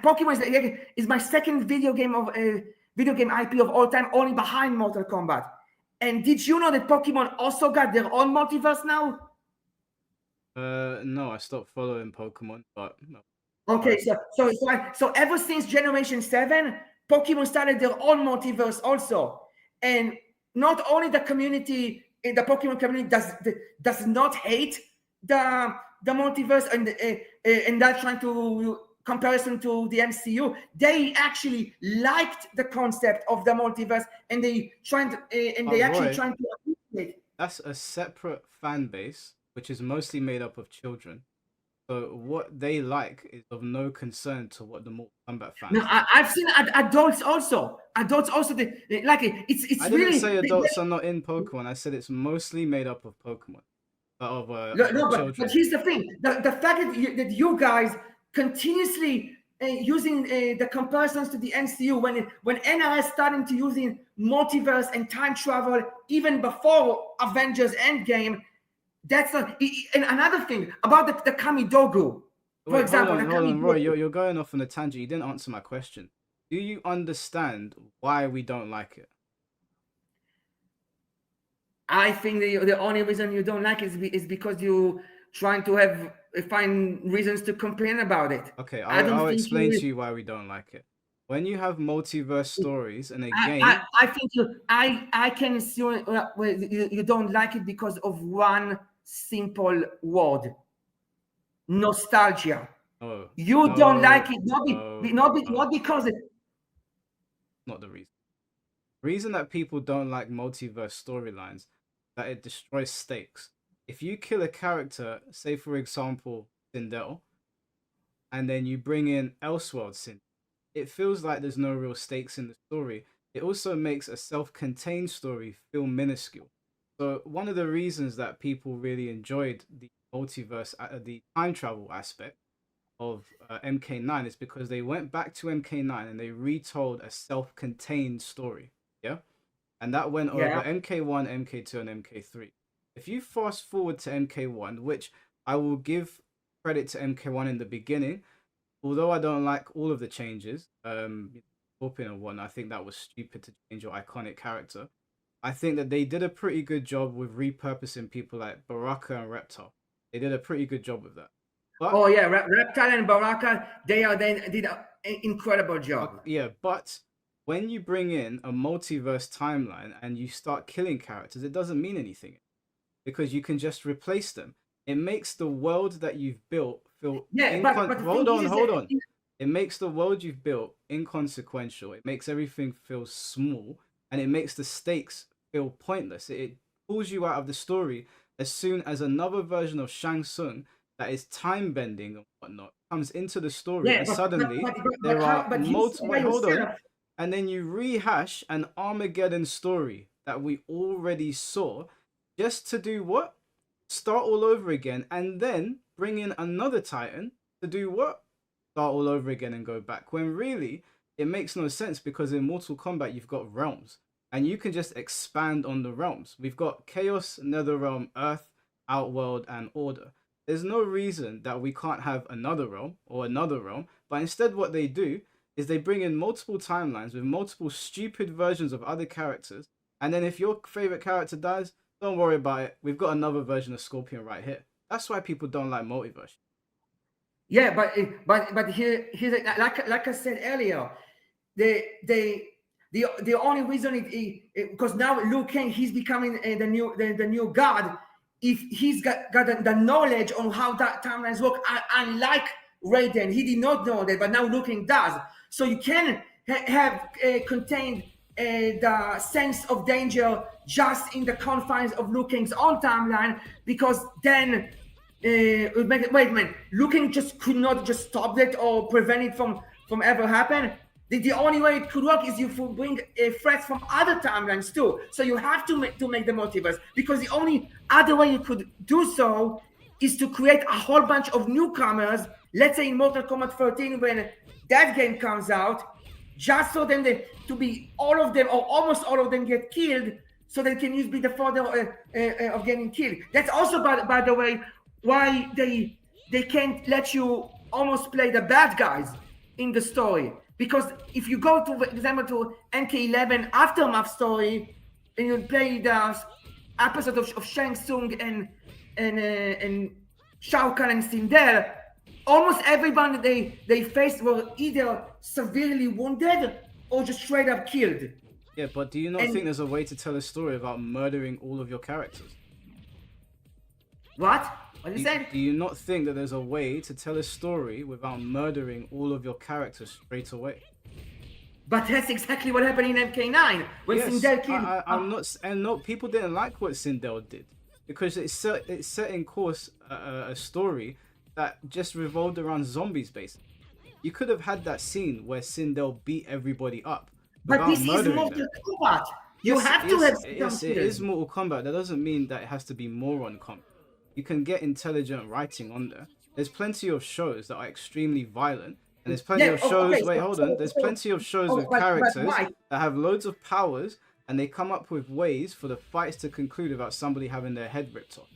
Pokemon is my second video game IP of all time, only behind Mortal Kombat. And did you know that Pokemon also got their own multiverse now? No, I stopped following Pokemon, but no. Okay, so ever since Generation 7, Pokemon started their own multiverse also. And not only the community, the Pokemon community does not hate the multiverse and that's trying to comparison to the MCU. They actually liked the concept of the multiverse and they actually Roy, trying to appreciate. that's a separate fan base, which is mostly made up of children. So what they like is of no concern to what the Mortal Kombat fans No, like. I've seen adults also. Adults also, they like it. It's I didn't really say adults are not in Pokemon. I said it's mostly made up of Pokemon, no, children. but here's the thing: the fact that you guys continuously using the comparisons to the MCU when NRS starting to using multiverse and time travel even before Avengers Endgame. That's a, and another thing about the Kamidogu, for Wait, example, the hold on, Roy. Kamidogu. You're going off on a tangent. You didn't answer my question. Do you understand why we don't like it? I think the only reason you don't like it is because you trying to find reasons to complain about it. Okay, I don't I'll think explain to you why we don't like it. When you have multiverse stories in a I, game, I think I can assume you don't like it because of one simple word: nostalgia. no, You don't no, like it no, no, not because not the reason. Reason that people don't like multiverse storylines that it destroys stakes. If you kill a character, say for example Sindel, and then you bring in Elseworld Sindel, it feels like there's no real stakes in the story. It also makes a self-contained story feel minuscule. So one of the reasons that people really enjoyed the multiverse, the time travel aspect of MK9 is because they went back to MK9 and they retold a self-contained story. Yeah, and that went over yeah. MK1, MK2, and MK3. If you fast forward to MK1, which I will give credit to MK1 in the beginning, although I don't like all of the changes, Scorpion and whatnot, I think that was stupid to change your iconic character. I think that they did a pretty good job with repurposing people like Baraka and Reptile. They did a pretty good job with that. But Oh yeah, Reptile and Baraka, they did an incredible job. yeah, but when you bring in a multiverse timeline and you start killing characters, it doesn't mean anything because you can just replace them. It makes the world that you've built feel Yeah, but the hold thing on, is hold that on. It makes the world you've built inconsequential. It makes everything feel small and it makes the stakes feel pointless. It pulls you out of the story as soon as another version of Shang Tsung that is time bending and whatnot comes into the story yeah, and suddenly but there how? are But you multiple. said by Wait, hold on. yourself. And then you rehash an Armageddon story that we already saw just to do what? Start all over again and then bring in another Titan to do what? Start all over again and go back. When really, it makes no sense because in Mortal Kombat, you've got realms and you can just expand on the realms. We've got Chaos, Netherrealm, Earth, Outworld, and Order. There's no reason that we can't have another realm or another realm, but instead, what they do is they bring in multiple timelines with multiple stupid versions of other characters. And then if your favorite character dies, don't worry about it. We've got another version of Scorpion right here. That's why people don't like multiverse. Yeah, but here like I said earlier, the only reason because now Liu Kang, he's becoming the new god. If he's got the knowledge on how that timelines work, unlike Raiden, he did not know that, but now Liu Kang does. So you can have contained the sense of danger just in the confines of Liu Kang's own timeline, because then wait a minute, Liu Kang just could not just stop that or prevent it from ever happen. The only way it could work is you bring threats from other timelines too. So you have to make the multiverse, because the only other way you could do so is to create a whole bunch of newcomers. Let's say in Mortal Kombat 13, when that game comes out, just so then to be all of them or almost all of them get killed, so they can be the fodder of getting killed. That's also by the way why they can't let you almost play the bad guys in the story. Because if you go to, for example, to MK11 Aftermath story, and you play the episode of Shang Tsung and Shao Kahn and Sindel, almost everyone they faced were either severely wounded or just straight up killed. Yeah, but do you not think there's a way to tell a story without murdering all of your characters? What? What you said? Do you not think that there's a way to tell a story without murdering all of your characters straight away? But that's exactly what happened in MK9 when Sindel killed. I'm not, and no, people didn't like what Sindel did, because it set in course a story that just revolved around zombies basically. You could have had that scene where Sindel beat everybody up. But this is Mortal Kombat. You have to have. Yes, it is Mortal Kombat. That doesn't mean that it has to be moron combat. You can get intelligent writing on there. There's plenty of shows that are extremely violent, and there's plenty of shows. Okay, wait, hold on. There's plenty of shows with characters that have loads of powers, and they come up with ways for the fights to conclude without somebody having their head ripped off.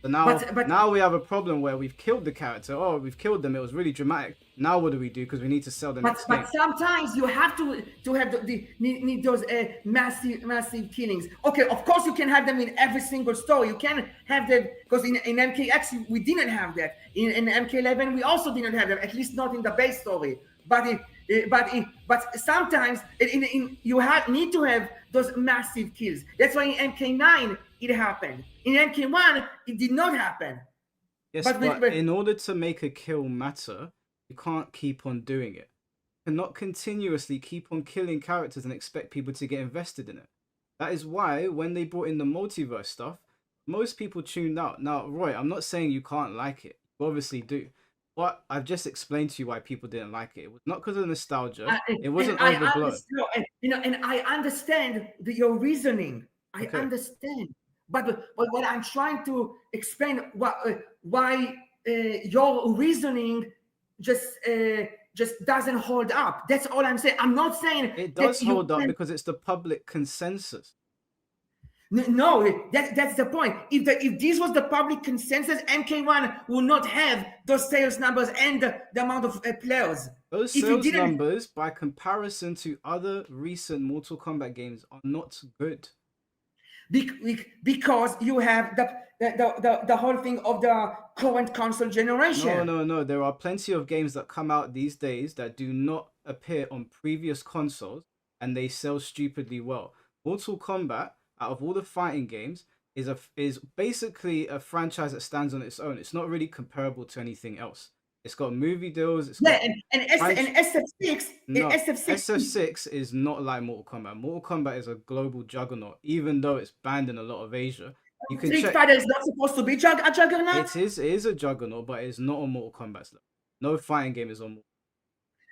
So now we have a problem where we've killed the character. Oh, we've killed them. It was really dramatic. Now what do we do? Because we need to sell the next game. But sometimes you have to have need those massive killings. Okay, of course you can have them in every single story. You can have them because in MKX we didn't have that. In MK11 we also didn't have them. At least not in the base story. But sometimes you need to have those massive kills. That's why in MK9 it happened. In MK1 it did not happen. Yes, but in order to make a kill matter, you can't keep on doing it. You cannot continuously keep on killing characters and expect people to get invested in it. That is why when they brought in the multiverse stuff, most people tuned out. Now, Roy, I'm not saying you can't like it. You obviously do. But I've just explained to you why people didn't like it. It was not because of nostalgia. It wasn't overblown. And I understand your reasoning. I understand. But what I'm trying to explain why your reasoning just doesn't hold up. That's all I'm saying. I'm not saying it does hold up because it's the public consensus. No, that's the point. If this was the public consensus, MK1 will not have those sales numbers and the amount of players. Those sales numbers, by comparison to other recent Mortal Kombat games, are not good. Because you have the whole thing of the current console generation. No. There are plenty of games that come out these days that do not appear on previous consoles, and they sell stupidly well. Mortal Kombat, out of all the fighting games, is basically a franchise that stands on its own. It's not really comparable to anything else. It's got movie deals. And SF6. No, SF6 is not like Mortal Kombat. Mortal Kombat is a global juggernaut, even though it's banned in a lot of Asia. You can Street Fighter is not supposed to be a juggernaut. It is a juggernaut, but it's not on Mortal Kombat's level. No fighting game is on.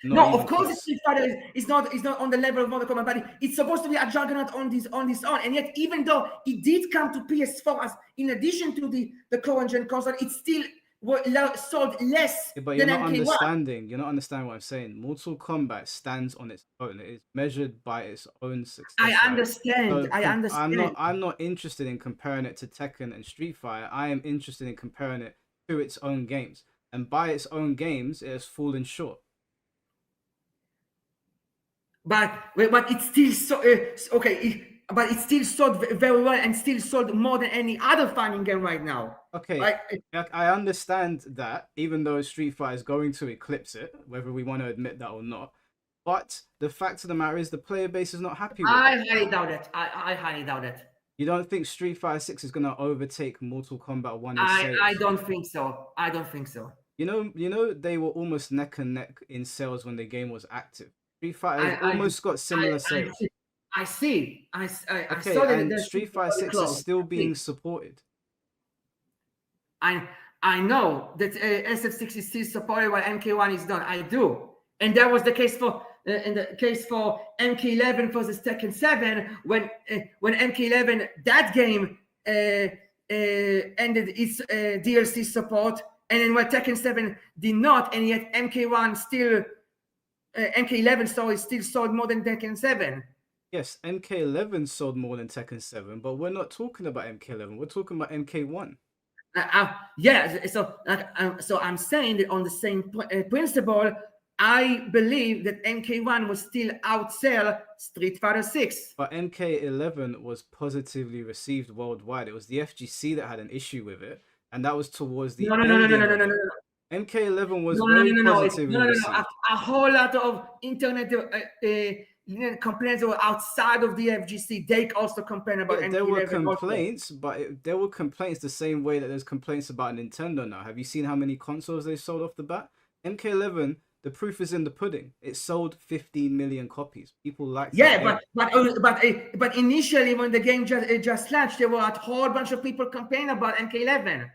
No, of course, Street Fighter is not on the level of Mortal Kombat, but it's supposed to be a juggernaut on this own. And yet, even though it did come to PS4 as in addition to the current gen console, it still sold less. But you're not understanding. You're not understanding what I'm saying. Mortal Kombat stands on its own. It is measured by its own success. I understand. So I understand. I'm not interested in comparing it to Tekken and Street Fighter. I am interested in comparing it to its own games. And by its own games, it has fallen short. But it's still so okay. but it still sold very well and still sold more than any other fighting game right now. Okay, Right? I understand that, even though Street Fighter is going to eclipse it, whether we want to admit that or not. But the fact of the matter is, the player base is not happy with it. I highly doubt it. I highly doubt it. You don't think Street Fighter 6 is going to overtake Mortal Kombat 1 in sales? I don't think so. I don't think so. You know, they were almost neck and neck in sales when the game was active. Street Fighter almost got similar sales. I see. I Okay, saw that. and Street Fighter 6 is still being supported. I know that SF6 is still supported while MK1 is not. I do, and that was the case for MK11 versus Tekken 7 when MK11 that game ended its DLC support, and then when Tekken 7 did not, and yet MK1 still MK11 still sold more than Tekken 7. Yes, MK11 sold more than Tekken 7, but we're not talking about MK11. We're talking about MK1. Yeah, so I'm saying that on the same principle, I believe that MK1 will still outsell Street Fighter 6. But MK11 was positively received worldwide. It was the FGC that had an issue with it, and that was towards the end. No. MK11 was very positively received. A whole lot of internet complaints were outside of the FGC. They also complained about MK11. There were complaints, but there were complaints the same way that there's complaints about Nintendo now. Have you seen how many consoles they sold off the bat? MK11, the proof is in the pudding. It sold 15 million copies. People liked it. Yeah, but initially when the game just launched, there were a whole bunch of people complaining about MK11.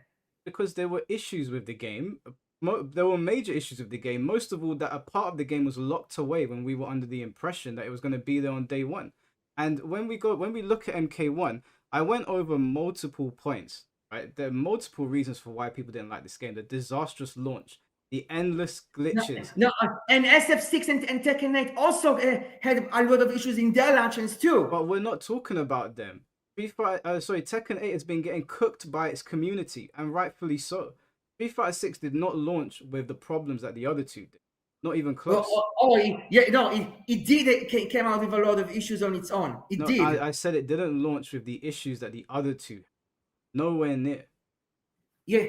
Because there were issues with the game. There were major issues with the game. Most of all, that a part of the game was locked away when we were under the impression that it was going to be there on day one. And when we look at MK1, I went over multiple points. Right, there are multiple reasons for why people didn't like this game. The disastrous launch, the endless glitches. And SF6 and Tekken 8 also had a lot of issues in their launches too. But we're not talking about them. Tekken 8 has been getting cooked by its community, and rightfully so. Street Fighter 6 did not launch with the problems that the other two did. Not even close. It did. It came out with a lot of issues on its own. It did. I said it didn't launch with the issues that the other two had. Nowhere near. Yeah.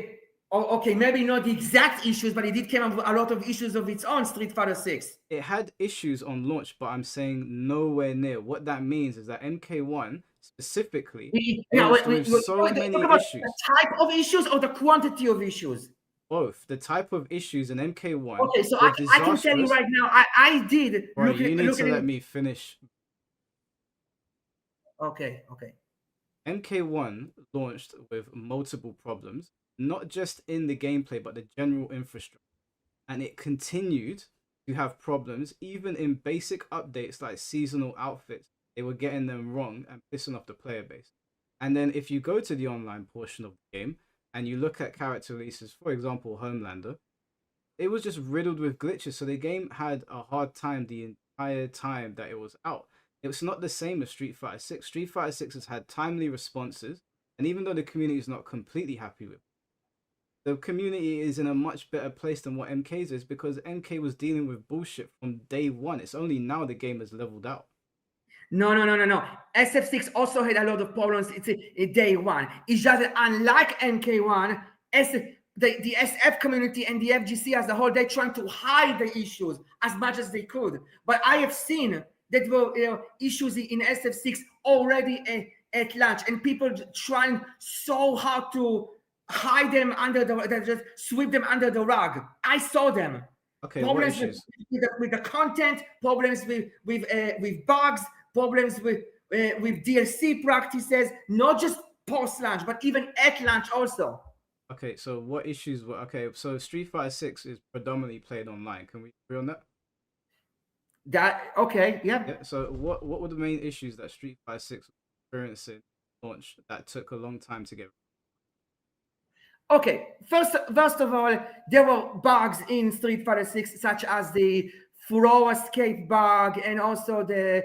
Okay, maybe not the exact issues, but it did come up with a lot of issues of its own, Street Fighter 6. It had issues on launch, but I'm saying nowhere near. What that means is that MK1 specifically with so many issues. The type of issues or the quantity of issues? Both. The type of issues in MK1. Okay, so I can tell you right now, I did. Right, you need to let me finish. Okay. MK1 launched with multiple problems, not just in the gameplay, but the general infrastructure. And it continued to have problems, even in basic updates like seasonal outfits. They were getting them wrong and pissing off the player base. And then if you go to the online portion of the game and you look at character releases, for example, Homelander, it was just riddled with glitches. So the game had a hard time the entire time that it was out. It was not the same as Street Fighter 6. Street Fighter 6 has had timely responses. And even though the community is not completely happy with it, the community is in a much better place than what MK's is, because MK was dealing with bullshit from day one. It's only now the game has leveled out. No. SF6 also had a lot of problems. It's a day one. It's just that unlike MK1, the SF community and the FGC as a whole, they're trying to hide the issues as much as they could. But I have seen that were issues in SF6 already at launch, and people trying so hard to hide them just sweep them under the rug. I saw them. Okay, problems with the content, problems with bugs, problems with DLC practices, not just post launch, but even at launch also. Okay, so what issues were so Street Fighter 6 is predominantly played online. Can we agree on that? Yeah. So what were the main issues that Street Fighter 6 was experiencing launch that took a long time to get? Okay, first of all, there were bugs in Street Fighter 6, such as the throw escape bug and also the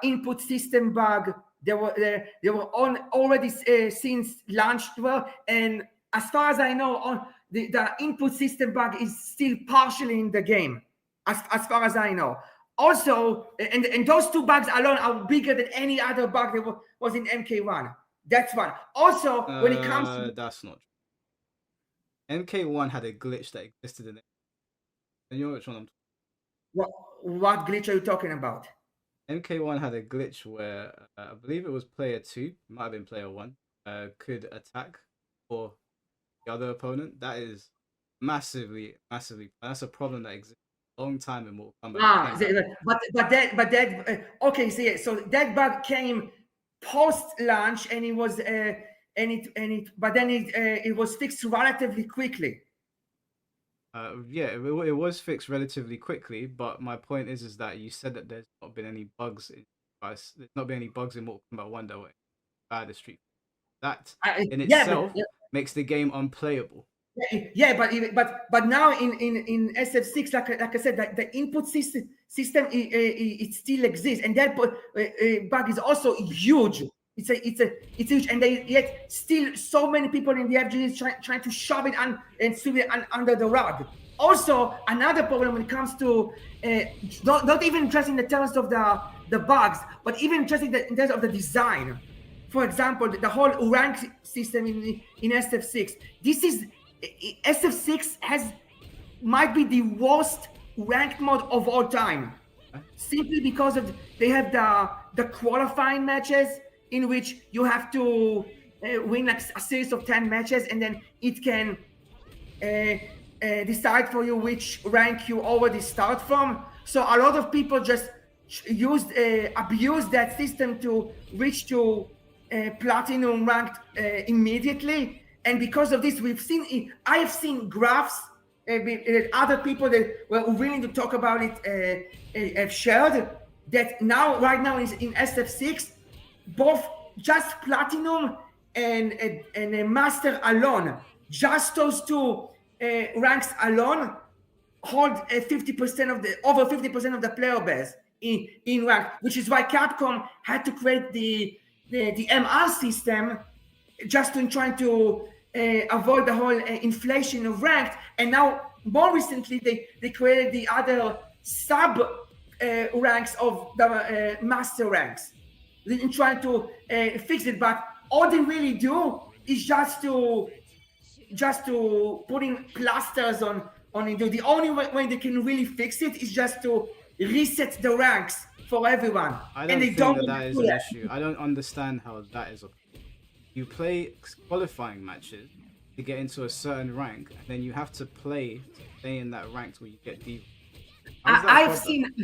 input system bug. They were already since launched well, and as far as I know, the input system bug is still partially in the game, as far as I know. Also, and those two bugs alone are bigger than any other bug that was in MK1. That's one. Also, when it comes to that's not true. MK1 had a glitch that existed in it. And you know which one I'm what glitch are you talking about? MK1 had a glitch where I believe it was player 2, might have been player 1, could attack for the other opponent. That is massively. That's a problem that exists a long time in Mortal Kombat. Okay. So that bug came post launch, and it was but then it was fixed relatively quickly. It was fixed relatively quickly, but my point is that you said that there's not been any bugs there's not been any bugs in Mortal Kombat 1 that were bad as Street. That in itself makes the game unplayable. Yeah, but now in SF6, like I said, that the input system it still exists, and that bug is also huge. It's huge, and yet still so many people in the FGC trying to shove it and sweep it under the rug. Also, another problem when it comes to not even just in the terms of the bugs, but even just in terms of the design. For example, the whole rank system in SF6. This is SF6 might be the worst ranked mode of all time, simply because they have the qualifying matches in which you have to win like a series of 10 matches, and then it can decide for you which rank you already start from. So a lot of people just abused that system to reach to platinum ranked immediately. And because of this, I have seen graphs other people that were willing to talk about it have shared that right now is in SF6, both just platinum and a master alone, just those two ranks alone hold 50% of over 50% of the player base in rank, which is why Capcom had to create the MR system just in trying to avoid the whole inflation of ranked. And now more recently they created the other sub ranks of the master ranks in trying to fix it, but all they really do is just to putting plasters on it. The only way they can really fix it is just to reset the ranks for everyone. I don't think that is an issue. I don't understand how that is. You play qualifying matches to get into a certain rank, and then you have to stay in that rank where you get deep. I've seen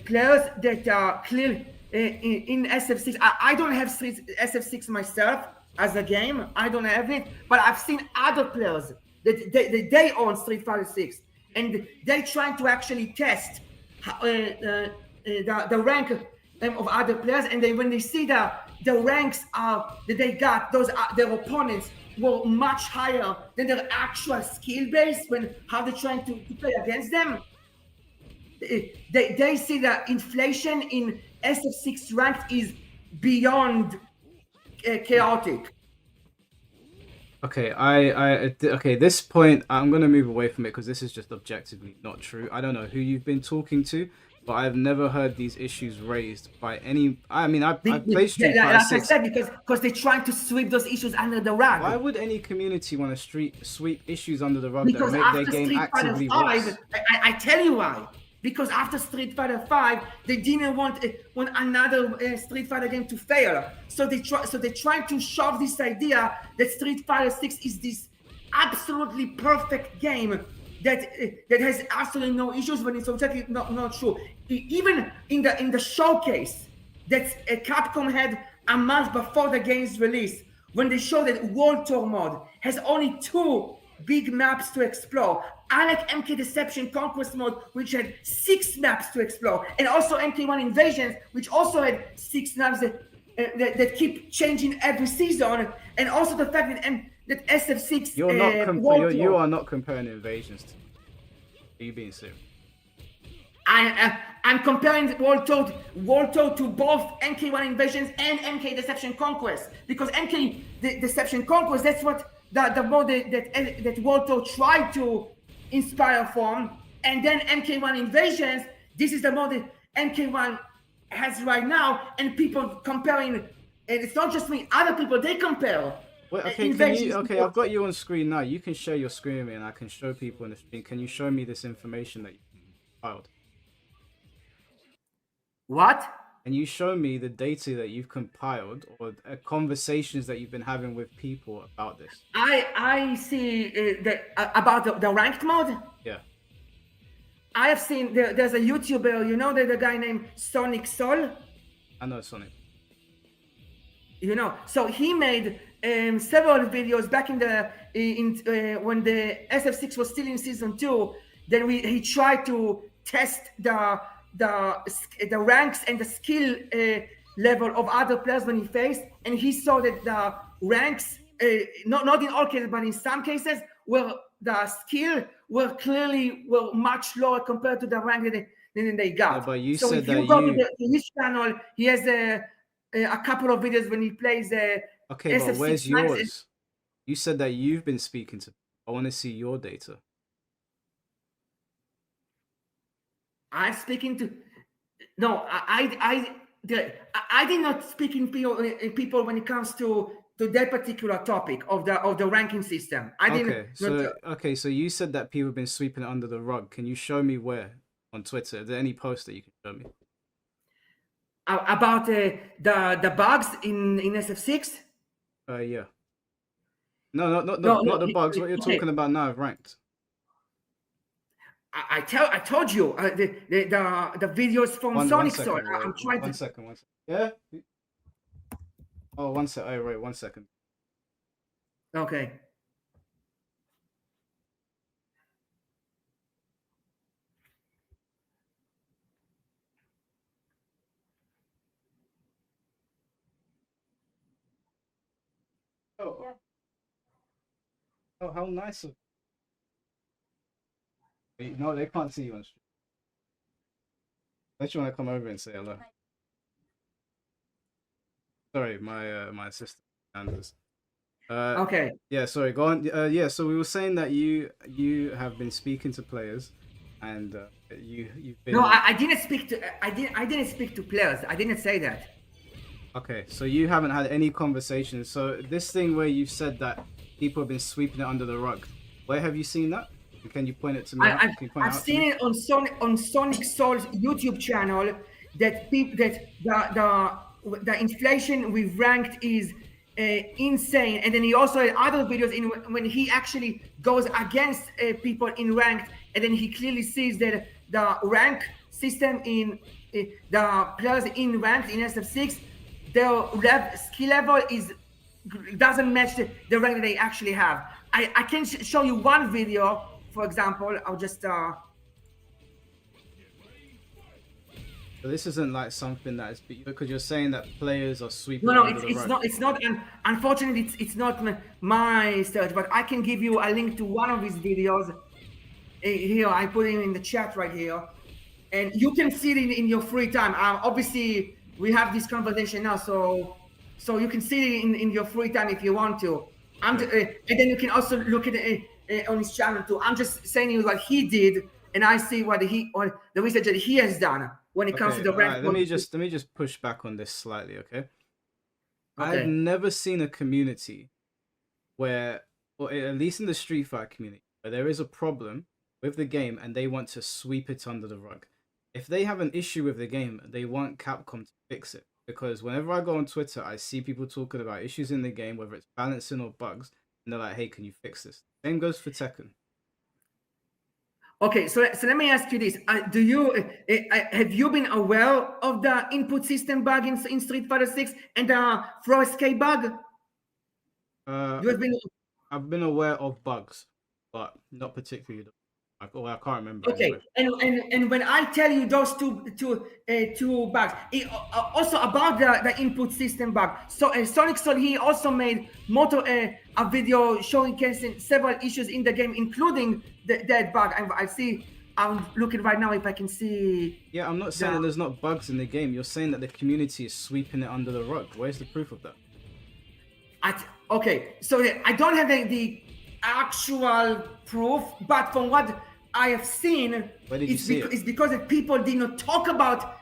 players that are clear in SF6. I don't have SF6 myself as a game. I don't have it, but I've seen other players that they own Street Fighter 6, and they trying to actually test the rank of other players, and when they see the ranks that they got, their opponents were much higher than their actual skill base how they're trying to play against them. They see the inflation in SF6 ranked is beyond chaotic. Okay, okay. This point, I'm gonna move away from it because this is just objectively not true. I don't know who you've been talking to, but I've never heard these issues raised by any. I mean, I've played Street Fighter 6. Like I said, because they're trying to sweep those issues under the rug. Why would any community want to sweep issues under the rug that make their game actively worse? I tell you why. Because after Street Fighter 5, they didn't want another Street Fighter game to fail. So they're trying to shove this idea that Street Fighter 6 is this absolutely perfect game that has absolutely no issues, when it's exactly not true. Even in the showcase that Capcom had a month before the game's release, when they showed that World Tour mode has only 2 big maps to explore, unlike MK Deception Conquest mode, which had 6 maps to explore, and also MK1 Invasions, which also had 6 maps that keep changing every season, and also the fact that SF6 you are not comparing Invasions to. Are you being serious? I'm comparing World Tour to both MK1 Invasions and MK Deception Conquest, because MK Deception Conquest, that's what the mode that World Tour tried to inspired from, and then MK1 Invasions. This is the mode that MK1 has right now, and people comparing, and it's not just me, other people, they compare. Wait, okay, can you? Okay, I've got you on screen now. You can share your screen with me, and I can show people on the screen. Can you show me this information that you compiled? What? Can you show me the data that you've compiled or conversations that you've been having with people about this? I see about the ranked mode. Yeah. I have seen there's a YouTuber, you know, there's a guy named Sonic Soul. I know Sonic. You know, so he made several videos back in the when the SF6 was still in season 2. Then he tried to test the ranks and the skill level of other players when he faced, and he saw that the ranks, not in all cases, but in some cases, where the skill were much lower compared to the rank that they got. Yeah, but you so said if that you go to his channel, he has a couple of videos when he plays Okay, SF6 but where's ranks. yours? You said that you've been speaking to. I want to see your data. I'm speaking to. No, I did not speak in people when it comes to that particular topic of the ranking system. I didn't. Okay, so you said that people have been sweeping it under the rug. Can you show me where on Twitter? Is there any post that you can show me? About the bugs in SF6? Yeah. No, not the bugs. What you're talking about now, ranked. I told you the videos from Sonic Soul. I'm trying One second. Yeah. Oh, one sec. Oh, wait, 1 second. Okay. Oh. Oh, how nice of. No, they can't see you on stream. Unless you want to come over and say hello. Sorry, my assistant Anders. Okay. Yeah, sorry. Go on. Yeah, so we were saying that you have been speaking to players, and you've been. No, I didn't speak to. I didn't speak to players. I didn't say that. Okay, so you haven't had any conversations. So this thing where you've said that people have been sweeping it under the rug, where have you seen that? Can you point it to me? I've seen it on Sonic Soul's YouTube channel that the inflation with ranked is insane, and then he also had other videos when he actually goes against people in ranked, and then he clearly sees that the rank system in the players in ranked in SF6, their skill level doesn't match the rank that they actually have. I can show you one video. For example, I'll just. So this isn't like something that is because you're saying that players are sweeping. No, it's not. Unfortunately, it's not my search, but I can give you a link to one of his videos. Here, I put it in the chat right here, and you can see it in your free time. Obviously, we have this conversation now, so you can see it in your free time if you want to. And then you can also look at it on his channel too. I'm just saying you what he did, and I see what the research that he has done when it comes to the rank. Right, let me just push back on this slightly, okay? I've never seen a community where, or at least in the Street Fighter community, where there is a problem with the game and they want to sweep it under the rug. If they have an issue with the game, they want Capcom to fix it. Because whenever I go on Twitter, I see people talking about issues in the game, whether it's balancing or bugs, and they're like, "Hey, can you fix this?" Same goes for Tekken. Okay, so let me ask you this: have you been aware of the input system bug in Street Fighter 6 and the throw escape bug? I've been aware of bugs, but not particularly. I can't remember. Okay, anyway. and when I tell you those two bugs, also about the input system bug. So Sonic Soul, he also made a video showcasing several issues in the game, including that bug. I'm looking right now if I can see. Yeah, I'm not saying that there's not bugs in the game. You're saying that the community is sweeping it under the rug. Where's the proof of that? Okay, so I don't have actual proof, but from what I have seen, Where did you see it? it's because that people did not talk about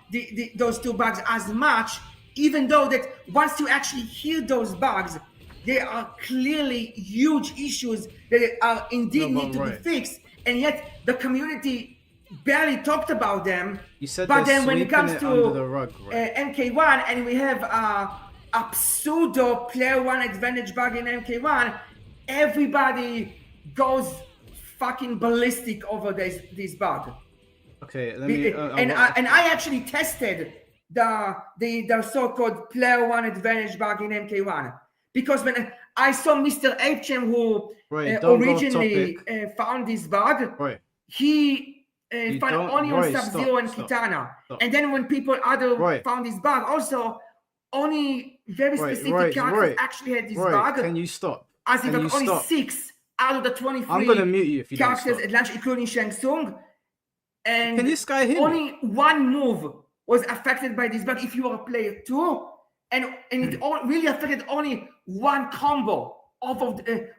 those two bugs as much, even though that once you actually hear those bugs, there are clearly huge issues that are indeed need to be fixed, and yet the community barely talked about them. You said but they're then when it sweeping comes it to under the rug, right? MK1, and we have a pseudo player one advantage bug in MK1, everybody goes fucking ballistic over this bug. Okay, let me. And I actually tested the so-called player one advantage bug in MK1 because when I saw Mr. Apechem, who originally found this bug, he found only on Sub-Zero and Kitana. And then when people found this bug, also only very specific characters actually had this bug. Can you stop? As if like only 6 out of the 23 I'm gonna mute you if you characters don't at launch, including Shang Tsung. And can this guy hear only one move was affected by this bug if you are a player 2, and it really affected only one combo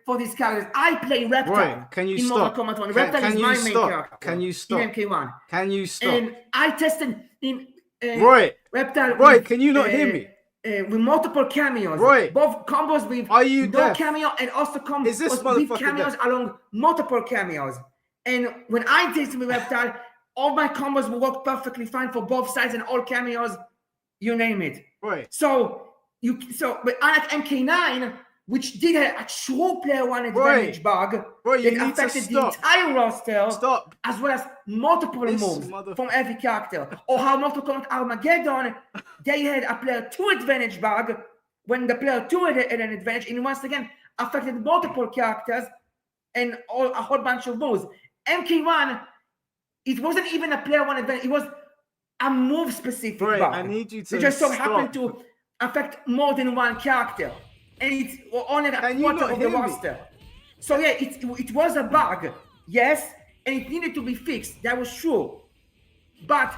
for these characters. I play Reptile can you in stop? Mortal Kombat 1. Reptile is my main character. Can you stop? In MK1. Can you stop? And I tested in Reptile. Can you not hear me? With multiple cameos, both combos with no cameo and also combos with cameos along multiple cameos. And when I tested with Reptile, all my combos will work perfectly fine for both sides and all cameos, you name it. So but unlike MK9, which did a true player one advantage bug that affected the entire roster, as well as multiple moves from every character. Or how Mortal Kombat Armageddon, they had a player 2 advantage bug when the player 2 had an advantage, and once again affected multiple characters and a whole bunch of moves. MK1, it wasn't even a player 1 advantage, it was a move specific bug. I need you to it just so happened to affect more than one character. And it's only a quarter of the roster. So yeah, it was a bug, yes, and it needed to be fixed. That was true. But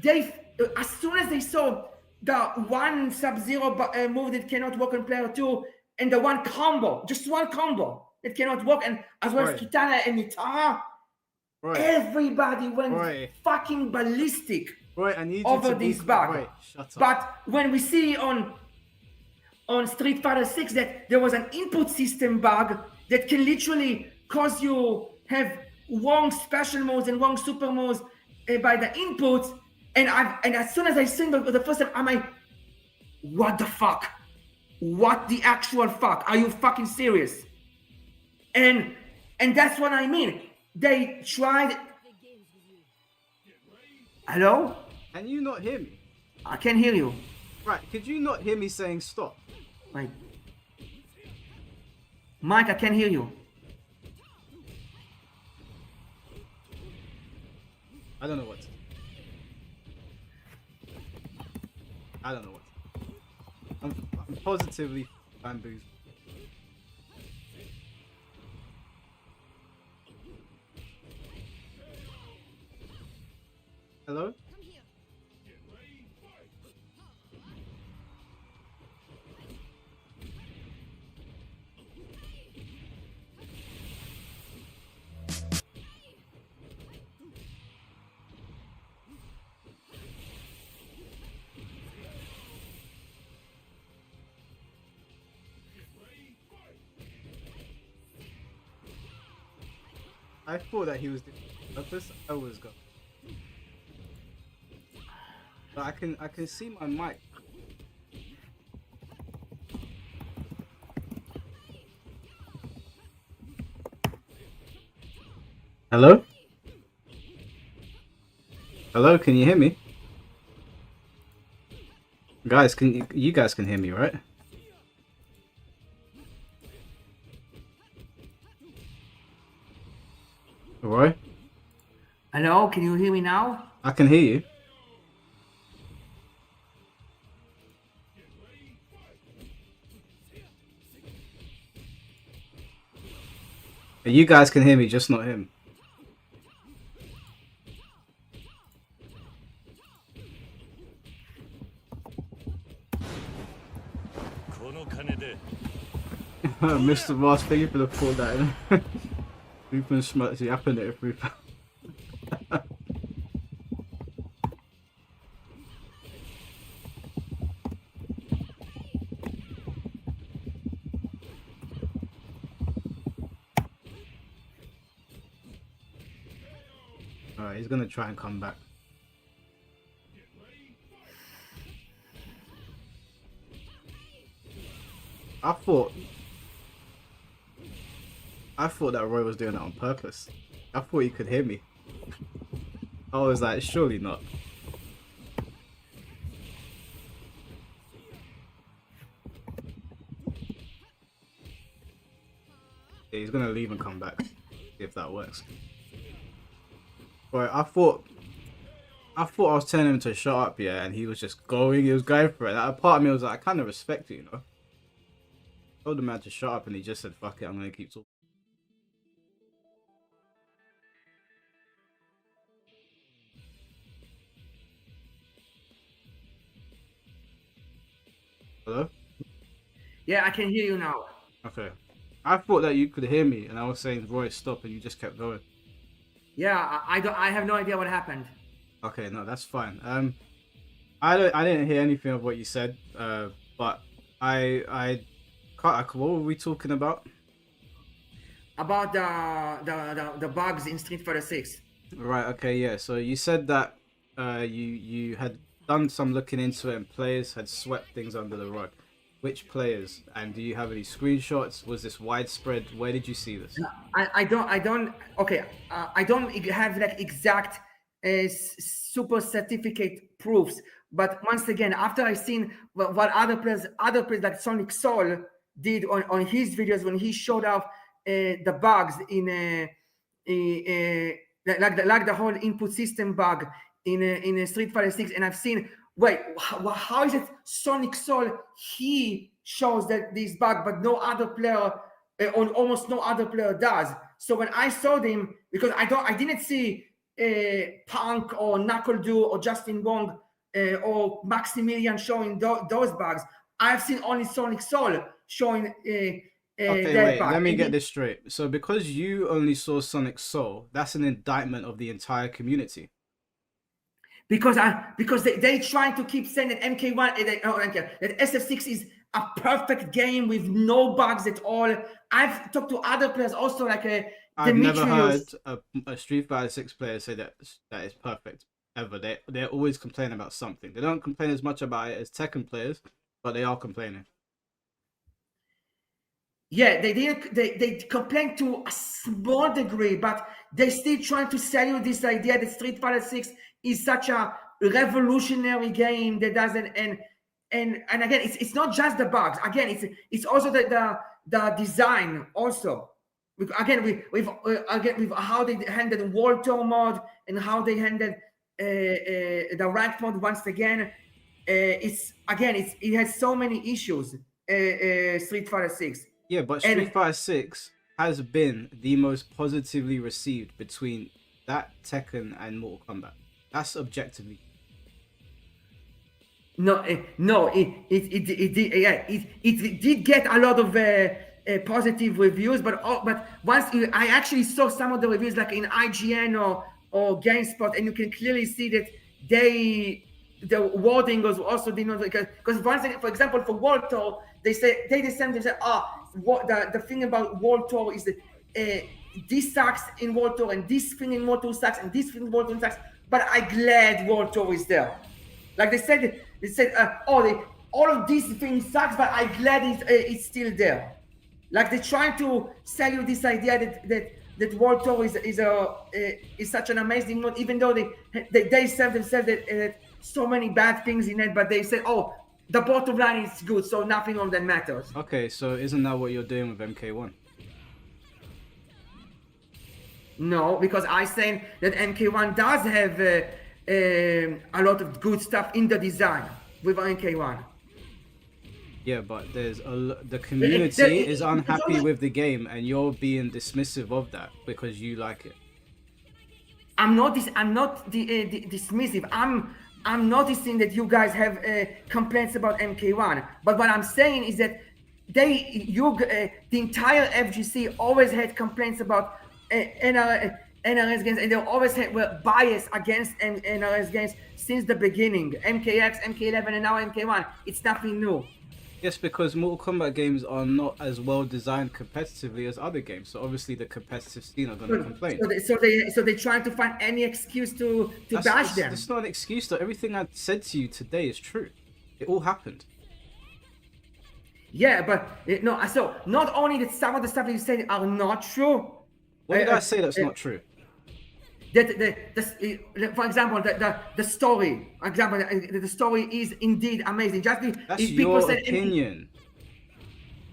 they, as soon as they saw the one Sub-Zero move that cannot work on player 2, and the one combo, just one combo that cannot work, and as well as Kitana and Mitara, everybody went fucking ballistic over this bug. But when we see on Street Fighter 6 that there was an input system bug that can literally cause you have wrong special moves and wrong super moves by the inputs, and as soon as I seen the first time, I'm like, what the fuck? What the actual fuck? Are you fucking serious? And that's what I mean. They tried. Hello? Can you not hear me? I can hear you. Right, could you not hear me saying stop? Right. Mike, I can hear you. I don't know what. I don't know what. I'm positively bamboozled. Hello? I thought that he was doing purpose. I was go. But I can see my mic. Hello? Hello, can you hear me? Guys, you guys can hear me, right? Roy? Hello, can you hear me now? I can hear you. You guys can hear me, just not him. Mr. Ross, thank you for the call that in. Rupen schmutzy happened it, Rupen. Alright, he's gonna try and come back. I thought that Roy was doing that on purpose. I thought he could hear me. I was like, surely not. Yeah, he's gonna leave and come back. See if that works. Right, I thought I was telling him to shut up, yeah, and he was just going. He was going for it. That part of me was like, I kind of respect you, you know. I told the man to shut up, and he just said, "Fuck it, I'm gonna keep talking." Hello? Yeah, I can hear you now. Okay. I thought that you could hear me, and I was saying, "Roy, stop," and you just kept going. Yeah, I don't. I have no idea what happened. Okay, no, that's fine. I didn't hear anything of what you said. But I can't. What were we talking about? About the bugs in Street Fighter 6. Right. Okay. Yeah. So you said that you had done some looking into it, and players had swept things under the rug. Which players? And do you have any screenshots? Was this widespread? Where did you see this? I don't. Okay, I don't have like exact super certificate proofs. But once again, after I seen what other players like Sonic Soul did on his videos when he showed off the bugs in like the whole input system bug in Street Fighter 6, and I've seen. Wait, how is it Sonic Soul? He shows that this bug, but no other player, or almost no other player does. So when I saw them, because I didn't see Punk or Knuckle Do or Justin Wong or Maximilian showing those bugs. I've seen only Sonic Soul showing Okay, that wait. bug. Let me get this straight. So because you only saw Sonic Soul, that's an indictment of the entire community. Because they trying to keep saying that MK1 that SF6 is a perfect game with no bugs at all. I've talked to other players also like I've never heard a Street Fighter 6 player say that is perfect ever. They're always complaining about something. They don't complain as much about it as Tekken players, but they are complaining. Yeah, they complain to a small degree, but they still trying to sell you this idea that Street Fighter 6 is such a revolutionary game that doesn't and again it's not just the bugs. Again, it's also the design also. Again, with how they handled World Tour mode and how they handled the ranked mode once again. It has so many issues. Street Fighter 6. Yeah, but Street Fighter 6 has been the most positively received between that Tekken and Mortal Kombat. That's objectively. It did get a lot of positive reviews, but once I actually saw some of the reviews like in IGN or GameSpot, and you can clearly see that the wording was also did not because once again, for example, for World Tour, they say the thing about World Tour is that this sucks in World Tour and this thing in World Tour sucks and this thing in World Tour sucks. But I'm glad World Tour is there. Like they said all of these things sucks, but I'm glad it's still there. Like they're trying to sell you this idea that World Tour is such an amazing mode, even though they said themselves that so many bad things in it, but they said, the bottom line is good, so nothing of that matters. Okay, so isn't that what you're doing with MK1? No, because I saying that MK1 does have a lot of good stuff in the design with MK1. Yeah, but the community is unhappy with the game, and you're being dismissive of that because you like it. I'm not dismissive. I'm noticing that you guys have complaints about MK1, but what I'm saying is that the entire FGC always had complaints about NRS games, and they always were biased against NRS games since the beginning. MKX, MK11, and now MK1. It's nothing new. Yes, because Mortal Kombat games are not as well designed competitively as other games, so obviously the competitive scene are going to complain. So they trying to find any excuse to bash them. That's not an excuse though. Everything I said to you today is true. It all happened. Yeah, but no. So not only that some of the stuff that you said are not true. What did I say that's not true? For example, the story. Example, the story is indeed amazing. That's if people your said opinion.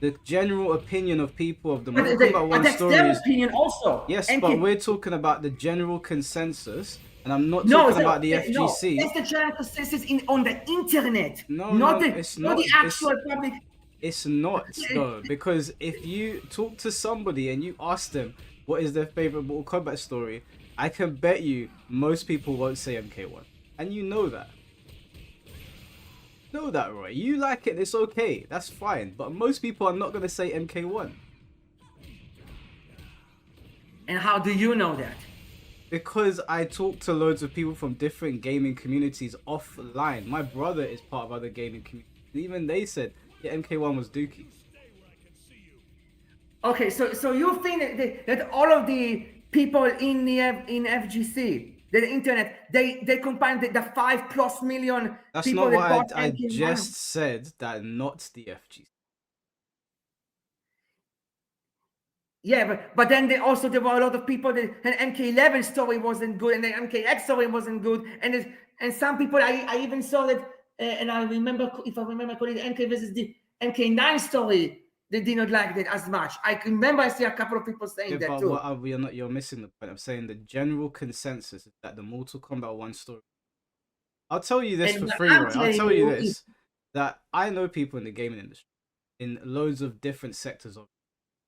The general opinion of people of the Mortal But Kombat 1 that's story their is... opinion also. Yes, but we're talking about the general consensus, and I'm not No, talking about the FGC. No, it's the general consensus on the internet. It's not the actual public. It's not, though, because if you talk to somebody and you ask them what is their favorite Mortal Kombat story, I can bet you most people won't say MK1, and you know that. Know that, Roy. You like it, it's okay, that's fine, but most people are not going to say MK1. And how do you know that? Because I talk to loads of people from different gaming communities offline. My brother is part of other gaming communities. Even they said, yeah, MK1 was dookie. Okay, so you think that all of the people in FGC, the internet, they combine the 5+ million That's people not that what bought I MK1. just said, that not the FGC. Yeah, but then there were a lot of people that an MK11 story wasn't good, and the MKX story wasn't good, and some people I even saw that, and I remember, if I remember correctly, the MK versus the MK9 story, they did not like that as much. I remember I see a couple of people saying that too. But you're missing the point. I'm saying the general consensus is that the Mortal Kombat 1 story. I'll tell you this for free, right? I'll tell you this, that I know people in the gaming industry in loads of different sectors of.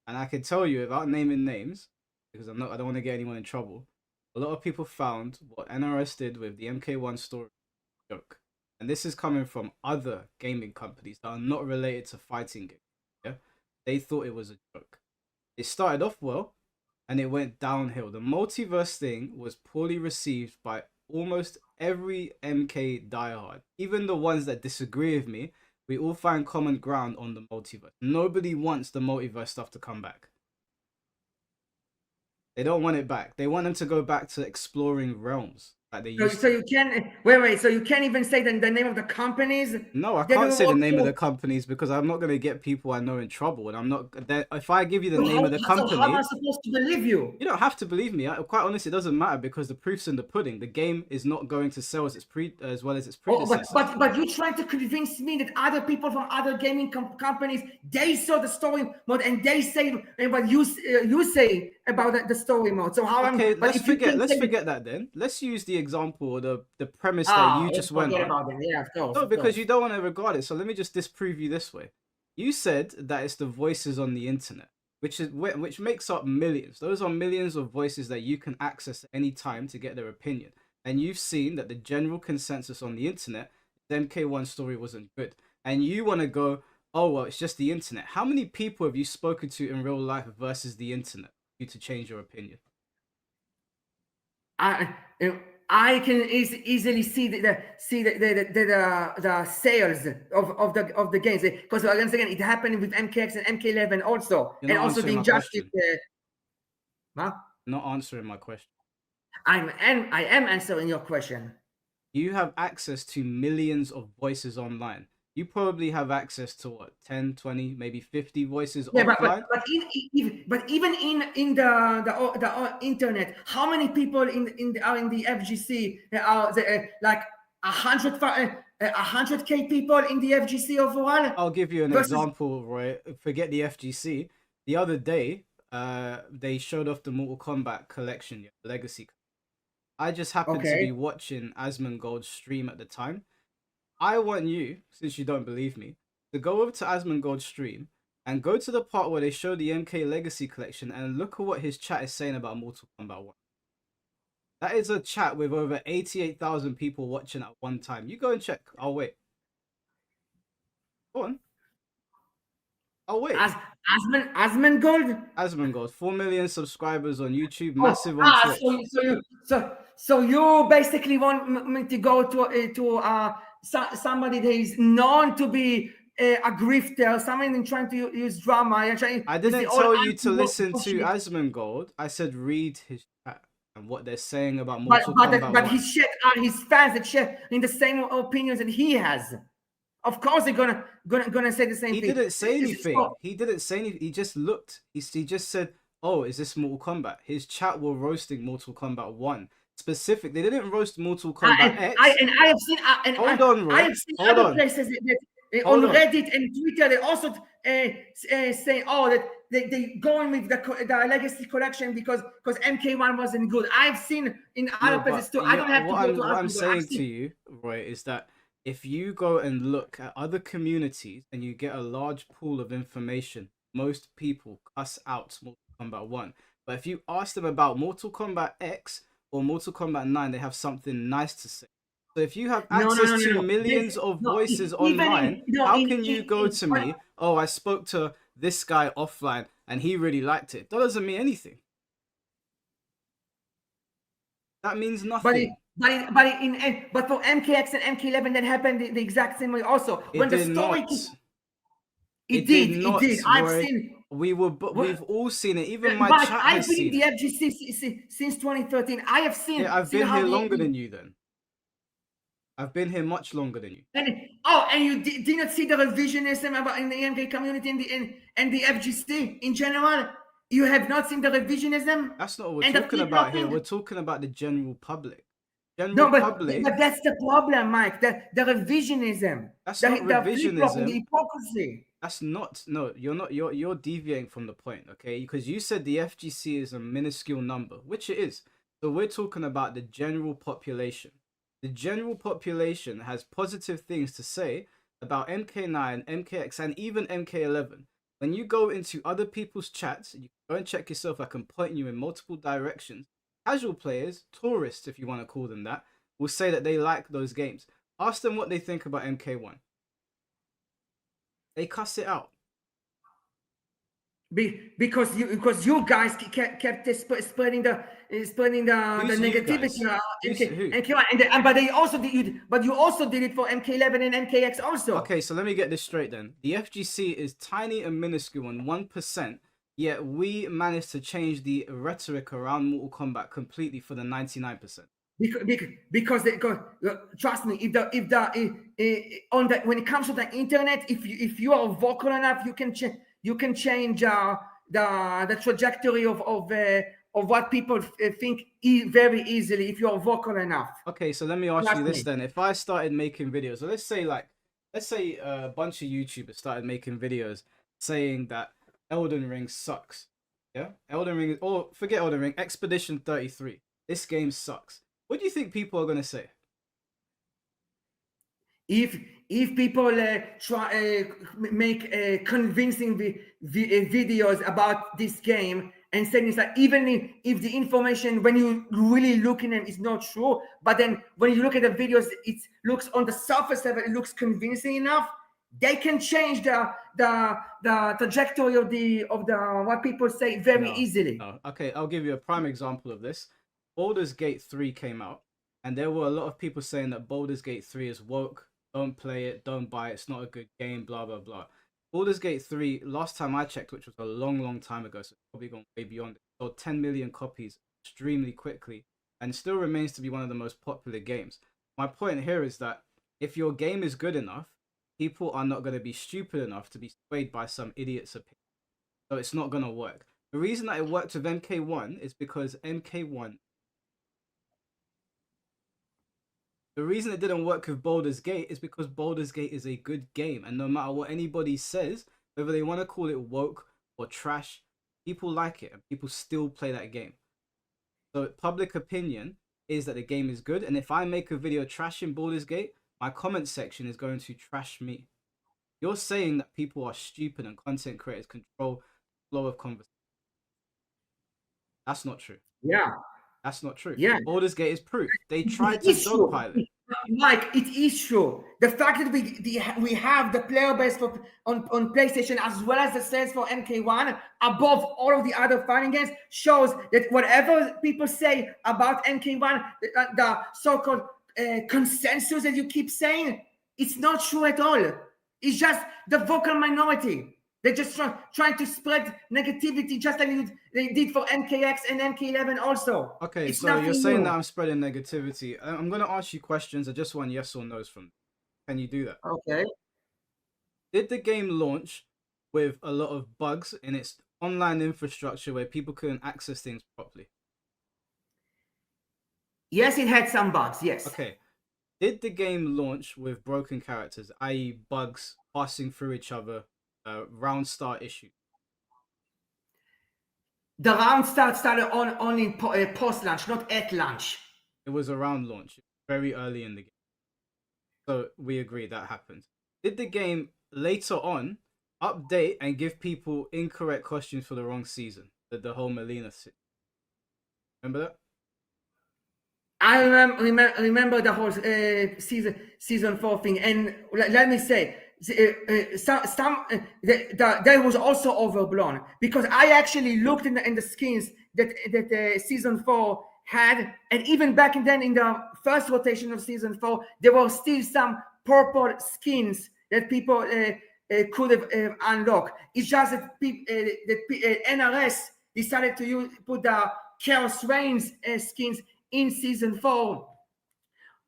And I can tell you without naming names, because I don't want to get anyone in trouble. A lot of people found what NRS did with the MK1 story a joke. And this is coming from other gaming companies that are not related to fighting games. Yeah? They thought it was a joke. It started off well and it went downhill. The multiverse thing was poorly received by almost every MK diehard. Even the ones that disagree with me, we all find common ground on the multiverse. Nobody wants the multiverse stuff to come back. They don't want it back. They want them to go back to exploring realms like they used So you can wait. So you can't even say the name of the companies. No, I can't say the name of the companies because I'm not going to get people I know in trouble, and I'm not. If I give you the name of the company, so how am I supposed to believe you? You don't have to believe me. Quite honestly, it doesn't matter because the proof's in the pudding. The game is not going to sell as well as its predecessors. But you're trying to convince me that other people from other gaming companies, they saw the story mode and they say what you say about the story mode. So how? Okay, let's forget that then. Let's use the example or the premise that you just went on. About them. Yeah, of course. No, because you don't want to regard it. So let me just disprove you this way. You said that it's the voices on the internet, which makes up millions. Those are millions of voices that you can access at any time to get their opinion. And you've seen that the general consensus on the internet, the MK1 story wasn't good. And you want to go, oh, well, it's just the internet. How many people have you spoken to in real life versus the internet for you to change your opinion? I can easily see the sales of the games, because once again it happened with MKX and MK11 also, and also the injustice. Not answering my question. I am answering your question. You have access to millions of voices online. You probably have access to what, 10, 20, maybe 50 voices offline? But even in the internet, how many people are in the FGC? Are like 100K people in the FGC overall? I'll give you an example, Roy. Forget the FGC. The other day, they showed off the Mortal Kombat collection, Legacy. I just happened to be watching Asmongold's stream at the time. I want you, since you don't believe me, to go over to Asmongold's stream and go to the part where they show the MK Legacy collection and look at what his chat is saying about Mortal Kombat 1. That is a chat with over 88,000 people watching at one time. You go and check. I'll wait. Go on. Oh wait, As Asmongold. Asmongold, 4 million subscribers on YouTube, Oh, massive on Twitch. So you basically want me to go to somebody that is known to be a grifter, someone trying to use drama and trying I with the didn't old tell you to anti-woke listen to bullshit. Asmongold. I said read his chat and what they're saying about But Mortal but Kombat but 1. his shit are his fans that share in the same opinions that he has. Of course, they're gonna say the same He thing. didn't say So, anything. He didn't say anything. He just looked. He just said, "Oh, is this Mortal Kombat?" His chat were roasting Mortal Kombat 1. Specific. They didn't roast Mortal Kombat X. and I have seen Hold on, I Roy. have seen Hold other on. places on Hold on. Reddit and Twitter they also say that they going with the legacy collection because MK1 wasn't good. I've seen in other No, places but too. I yeah, don't have to go to what I'm Aspen, but I've saying to seen. you, Roy, is that if you go and look at other communities and you get a large pool of information, most people cuss out Mortal Kombat 1. But if you ask them about Mortal Kombat X or Mortal Kombat 9, they have something nice to say. So if you have No, no, access no, no, to no. millions of No, voices even online, in no how can you go to on, me, oh, I spoke to this guy offline and he really liked it? That doesn't mean anything. That means but nothing. but for MKX and MK11 that happened the exact same way also. It When the did story not. it It did did, it not, did. I've Roy. seen. We've all seen it. Even my Mike, chat I've has been in seen the it. FGC since 2013. I have Yeah, I've seen been how here longer than you then. I've been here much longer than you. and you did not see the revisionism about in the MK community and the FGC in general. You have not seen the revisionism That's not what we're and the talking about here. flip-flopping. We're talking about the general public. General No, public, but that's the problem, Mike. The revisionism, that's not the flip-flopping, the revisionism. hypocrisy. That's not, no, you're not, you're deviating from the point, okay? Because you said the FGC is a minuscule number, which it is. So we're talking about the general population. The general population has positive things to say about MK9, MKX, and even MK11. When you go into other people's chats, you can go and check yourself. I can point you in multiple directions. Casual players, tourists, if you want to call them that, will say that they like those games. Ask them what they think about MK1. They cuss it out. Because you guys kept spreading the Who's you negativity guys? Who's who? MK1 but they also but you also did it for MK11 and MKX also. Okay, so let me get this straight then. The FGC is tiny and minuscule and 1%, yet we managed to change the rhetoric around Mortal Kombat completely for the 99%. Because trust me, on the when it comes to the internet, if you are vocal enough, you can change the trajectory of what people think very easily if you are vocal enough. Okay, so let me ask Trust you this me. then. If I started making videos, so let's say a bunch of YouTubers started making videos saying that Elden Ring sucks. Yeah? Elden Ring, or forget Elden Ring, Expedition 33. This game sucks. What do you think people are going to say? if if people try make convincing videos about this game and saying it's like even if the information when you really look in it is not true, but then when you look at the videos it looks on the surface level it looks convincing enough, they can change the trajectory of the what people say very easily. No. Okay, I'll give you a prime example of this. Baldur's Gate 3 came out, and there were a lot of people saying that Baldur's Gate 3 is woke. Don't play it, don't buy it, it's not a good game, blah, blah, blah. Baldur's Gate 3, last time I checked, which was a long, long time ago, so it's probably gone way beyond it, sold 10 million copies extremely quickly, and still remains to be one of the most popular games. My point here is that if your game is good enough, people are not going to be stupid enough to be swayed by some idiot's opinion. So it's not going to work. The reason that it worked with MK1 is because MK1. The reason it didn't work with Baldur's Gate is because Baldur's Gate is a good game, and no matter what anybody says, whether they want to call it woke or trash, people like it and people still play that game. So public opinion is that the game is good, and if I make a video trashing Baldur's Gate, my comment section is going to trash me. You're saying that people are stupid and content creators control the flow of conversation. That's not true. Yeah. That's not true. Yeah. Baldur's Gate is proof. They tried The to issue dogpile it. Mike, it is true. The fact that we have the player base for on PlayStation as well as the sales for MK1 above all of the other fighting games shows that whatever people say about MK1, the so-called consensus that you keep saying, it's not true at all. It's just the vocal minority. They're just trying to spread negativity, just like they did for MKX and MK11 also. Okay, It's so you're nothing saying new. that I'm spreading negativity. I'm going to ask you questions. I just want yes or no's from. Can you do that? Okay. Did the game launch with a lot of bugs in its online infrastructure where people couldn't access things properly? Yes, it had some bugs. Yes. Okay. Did the game launch with broken characters, i.e., bugs passing through each other, round start issues? The round started on only post launch, not at launch. It was around launch, very early in the game. So we agree that happened. Did the game later on update and give people incorrect costumes for the wrong season? The whole Melina thing. Remember that? I remember the whole season 4 thing, and let me say, that was also overblown because I actually looked in the skins that season 4 had, and even back then in the first rotation of season 4, there were still some purple skins that people could have unlocked. It's just that NRS decided to put the Chaos Reigns skins in season 4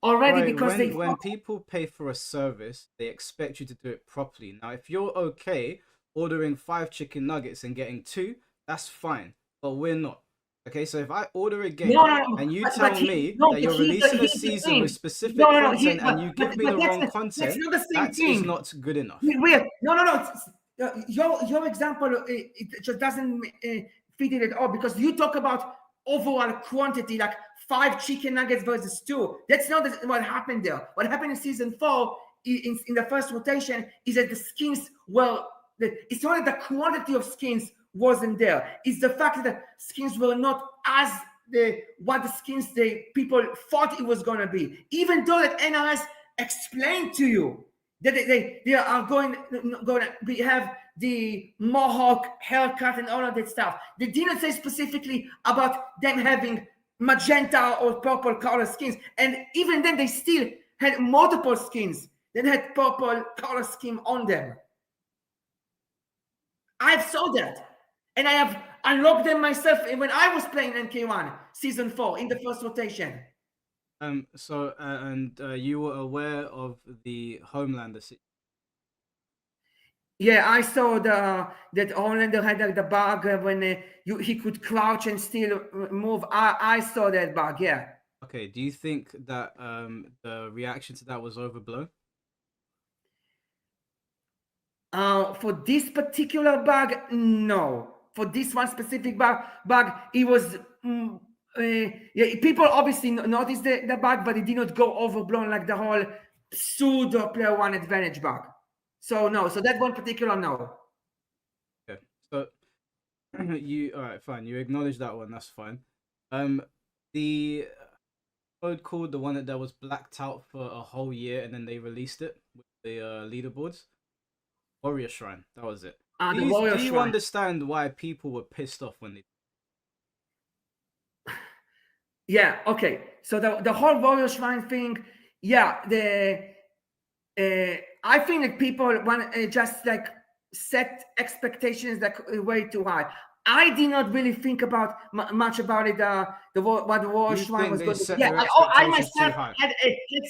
already Right, because they when people pay for a service, they expect you to do it properly. Now, if you're okay ordering 5 chicken nuggets and getting 2, that's fine. But we're not. Okay, so if I order a game no, and you but tell me that you're here's releasing a here's the season with thing. specific No, content and you give me but the wrong that's content, not the same that is thing. not good enough. Your example it just doesn't fit it at all because you talk about overall quantity, like 5 chicken nuggets versus 2. That's not what happened there. What happened in season 4 in the first rotation is that the skins it's not that the quantity of skins wasn't there. It's the fact that the skins were not as what the skins people thought it was gonna be. Even though that NRS explained to you that they are going to have the mohawk haircut and all of that stuff. They didn't say specifically about them having magenta or purple color skins, and even then they still had multiple skins that had purple color scheme on them. I've saw that, and I have unlocked them myself when I was playing MK1 season 4 in the first rotation. So and you were aware of the Homelander situation. Yeah, I saw that Homelander had the bug when he could crouch and still move. I saw that bug. Yeah. Okay, do you think that the reaction to that was overblown? For this particular bug, no. For this one specific bug, it was. Yeah, people obviously noticed the bug, but it did not go overblown like the whole pseudo player one advantage bug. So no. So that one particular, no. Okay, so you all right? Fine, you acknowledge that one. That's fine. The code called the one that was blacked out for a whole year and then they released it with the leaderboards. Warrior Shrine, that was it. The Warrior Do you Shrine. understand why people were pissed off when they? Yeah, okay. So the whole Warrior Shrine thing, yeah, I think that people want just like set expectations like way too high. I did not really think about much about it. What the Warrior You Shrine think was they going to. set Yeah, their I expectations too myself high? had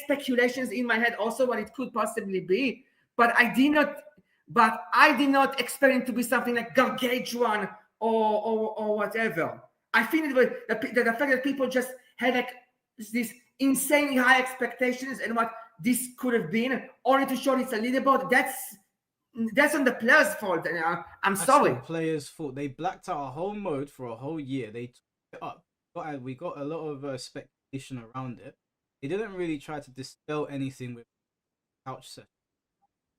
speculations in my head also what it could possibly be, but I did not. But I did not expect it to be something like gargantuan or whatever. I think the fact that people just had like this insanely high expectations and what this could have been, only to show it's a leaderboard. That's on the players' fault. And I'm That's sorry. the players' fault. They blacked out a whole mode for a whole year. They took it up. We got a lot of speculation around it. They didn't really try to dispel anything with couch set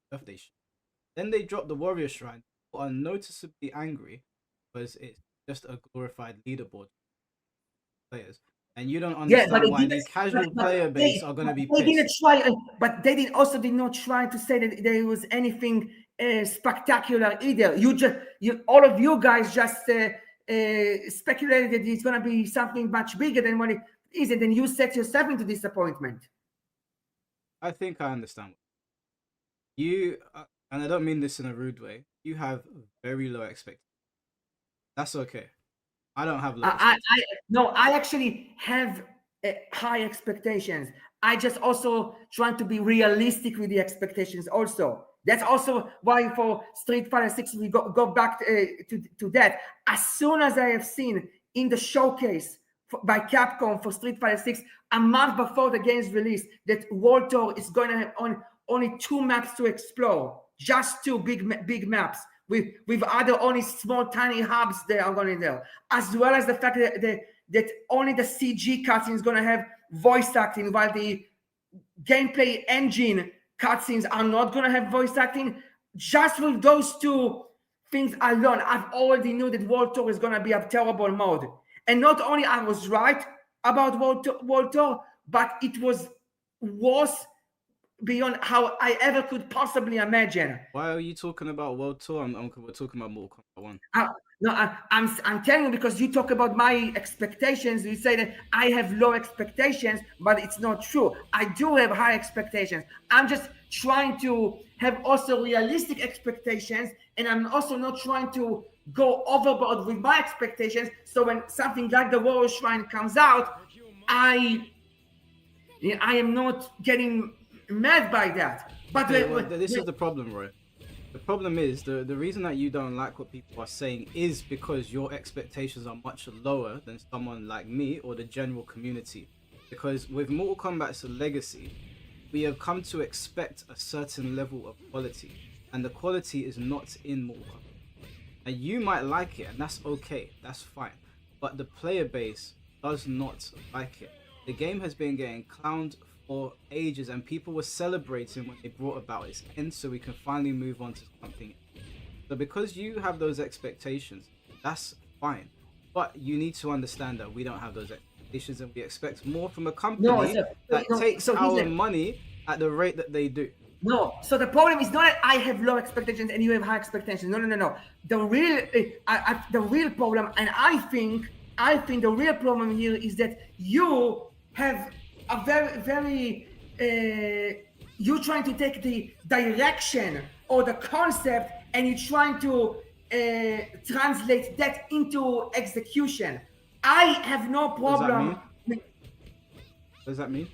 birthday. Then they dropped the Warrior Shrine. People are noticeably angry because it's just a glorified leaderboard for players. and you don't Yeah, but understand why the casual player base are going to be they didn't pissed. try. But they did not try to say that there was anything spectacular either. All of you guys just speculated that it's going to be something much bigger than what it is, and then you set yourself into disappointment. I think I understand. You, and I don't mean this in a rude way, you have very low expectations. That's okay. I don't have low expectations. No, I actually have high expectations. I just also trying to be realistic with the expectations also. That's also why for Street Fighter 6 we go back to that. As soon as I have seen in the showcase by Capcom for Street Fighter 6 a month before the game's release that World Tour is going to have only 2 maps to explore, just 2 big maps with other only small tiny hubs they are going to do, as well as the fact that only the CG cutscene is going to have voice acting, while the gameplay engine cutscenes are not going to have voice acting. Just with those 2 things alone, I've already knew that World Tour is going to be a terrible mode. And not only I was right about World Tour, but it was worse beyond how I ever could possibly imagine. Why are you talking about World Tour? We're talking about Mortal Kombat 1. No, I'm telling you because you talk about my expectations. You say that I have low expectations, but it's not true. I do have high expectations. I'm just trying to have also realistic expectations, and I'm also not trying to go overboard with my expectations. So when something like the Warrior Shrine comes out, I am not getting mad by that. But this is the problem, Roy. The problem is the reason that you don't like what people are saying is because your expectations are much lower than someone like me or the general community. Because with Mortal Kombat's legacy, we have come to expect a certain level of quality, and the quality is not in Mortal Kombat. And you might like it, and that's okay, that's fine. But the player base does not like it. The game has been getting clowned for ages, and people were celebrating when they brought about its end, so we can finally move on to something. So because you have those expectations, that's fine, but you need to understand that we don't have those expectations, and we expect more from a company that takes our money at the rate that they do. No, so the problem is not that I have low expectations and you have high expectations. No. The real problem, and I think the real problem here is that you have a very you're trying to take the direction or the concept and you're trying to translate that into execution. I have no problem. What does that mean?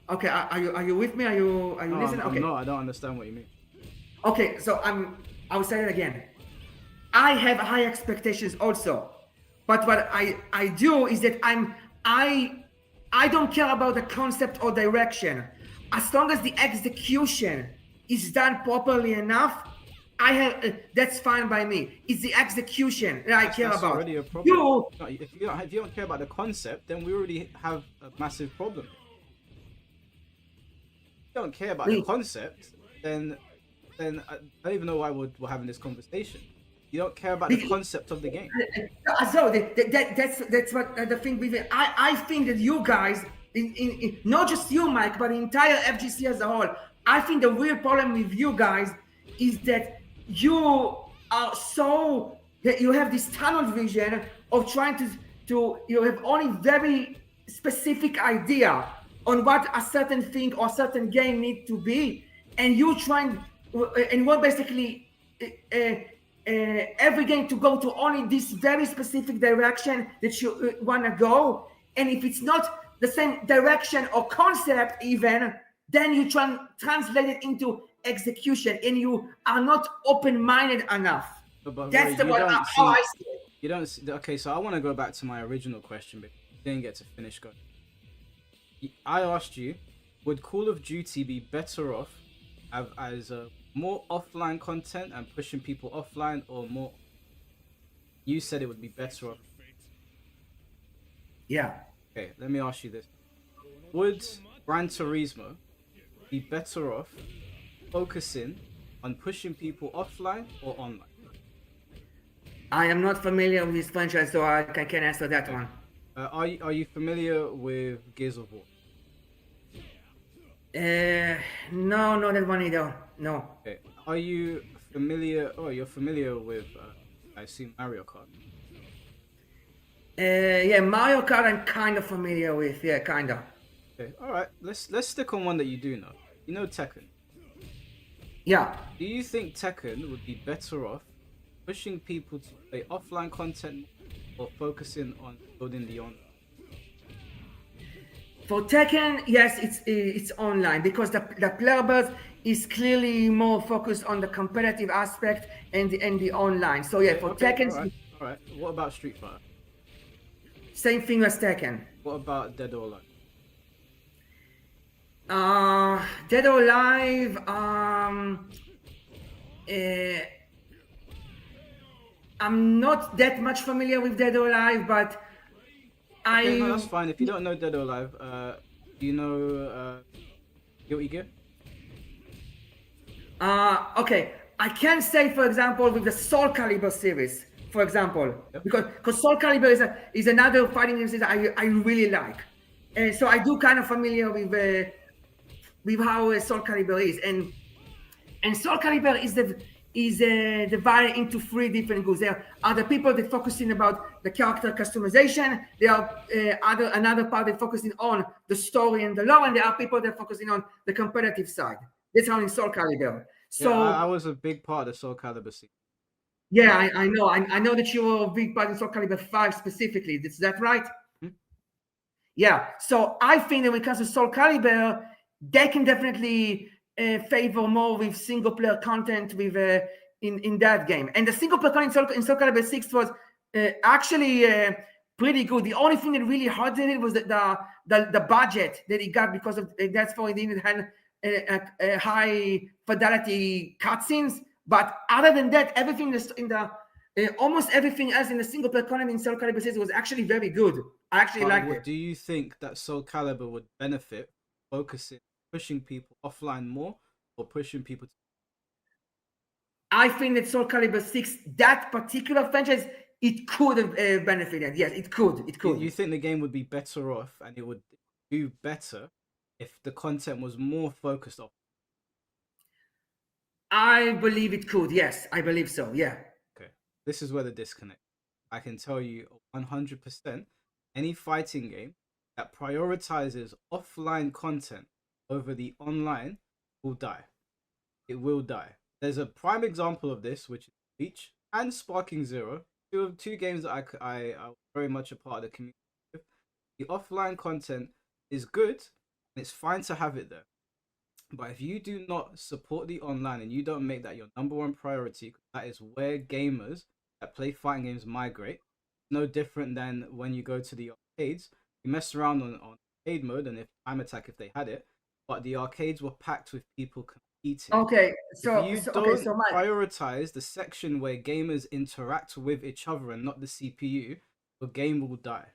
Okay, are you with me? Are you listening? Okay. No, I don't understand what you mean. Okay, so I'll say it again. I have high expectations also, but what I do is that I don't care about the concept or direction. As long as the execution is done properly enough, that's fine by me. It's the execution that I care about. Already a problem. If you don't care about the concept, then we already have a massive problem. If you don't care about the concept, then I don't even know why we're having this conversation. You don't care about the concept of the game. So that's what the thing. I think that you guys, in not just you, Mike, but the entire FGC as a whole, I think the real problem with you guys is that you are so that you have this tunnel vision of trying to you have only very specific idea on what a certain thing or certain game need to be, and you trying and what basically. Every game to go to only this very specific direction that you want to go, and if it's not the same direction or concept even, then you try and translate it into execution and you are not open-minded enough. That's how I see it. You don't see, okay, so I want to go back to my original question, but you didn't get to finish going. I asked you, would Call of Duty be better off as a more offline content and pushing people offline, or more? You said it would be better off. Yeah. Okay, let me ask you this. Would Gran Turismo be better off focusing on pushing people offline or online? I am not familiar with this franchise, so I can't answer that one. Are you familiar with Gears of War? No, that one either. No. Okay. Are you familiar? Oh, you're familiar with I assume Mario Kart. Yeah, Mario Kart I'm kind of familiar with. Yeah, kind of. Okay. All right. Let's stick on one that you do know. You know Tekken. Yeah. Do you think Tekken would be better off pushing people to play offline content or focusing on building the online? For Tekken, yes, it's online because the player base is clearly more focused on the competitive aspect and the online. So yeah, Okay. for Okay. Tekken, All right. What about Street Fighter? same thing as Tekken. What about Dead or Alive? Dead or Alive. Uh, I'm not that much familiar with Dead or Alive, but Okay, no, I that's fine. If you don't know Dead or Alive, do you know Guilty Gear? Okay, I can say, for example, with the Soul Calibur series, for example, Yep. because Soul Calibur is another fighting game series I really like, and so I do kind of familiar with how Soul Calibur is, and Soul Calibur is divided into three different groups. There are the people that focusing about the character customization. There are another part that focusing on the story and the lore, and there are people that focusing on the competitive side. That's how in Soul Calibur. Yeah, I So was a big part of the Soul Calibur scene. yeah, I know. I know that you were a big part in Soul Calibur 5 specifically. Is that right? Hmm? Yeah. So I think that when it comes to Soul Calibur, they can definitely favor more with single player content with in that game. And the single player content in Soul Calibur 6 was actually pretty good. The only thing that really hurted it was the budget that he got because of that's why he didn't have a high fidelity cutscenes. But other than that, everything in the almost everything else in the single player content in Soul Calibur 6 was actually very good. I actually liked it. Do you think that Soul Calibur would benefit focusing, pushing people offline more, or pushing people? I think that Soul Calibur 6, that particular franchise, it could have benefited. Yes, it could. It You, could. you think the game would be better off, and it would do better if the content was more focused off? I believe it could. Yes, I believe so. Yeah. Okay, this is where the disconnect. I can tell you 100%, any fighting game that prioritizes offline content over the online will die. It will die. There's a prime example of this, which is Bleach and Sparking Zero, two games that I very much a part of the community with. The offline content is good, and it's fine to have it there. But if you do not support the online and you don't make that your number one priority, that is where gamers that play fighting games migrate. No different than when you go to the arcades. You mess around on arcade mode, and if Time Attack if they had it, but the arcades were packed with people competing. Okay. If you Okay. don't So Mike. prioritize the section where gamers interact with each other and not the CPU, the game will die.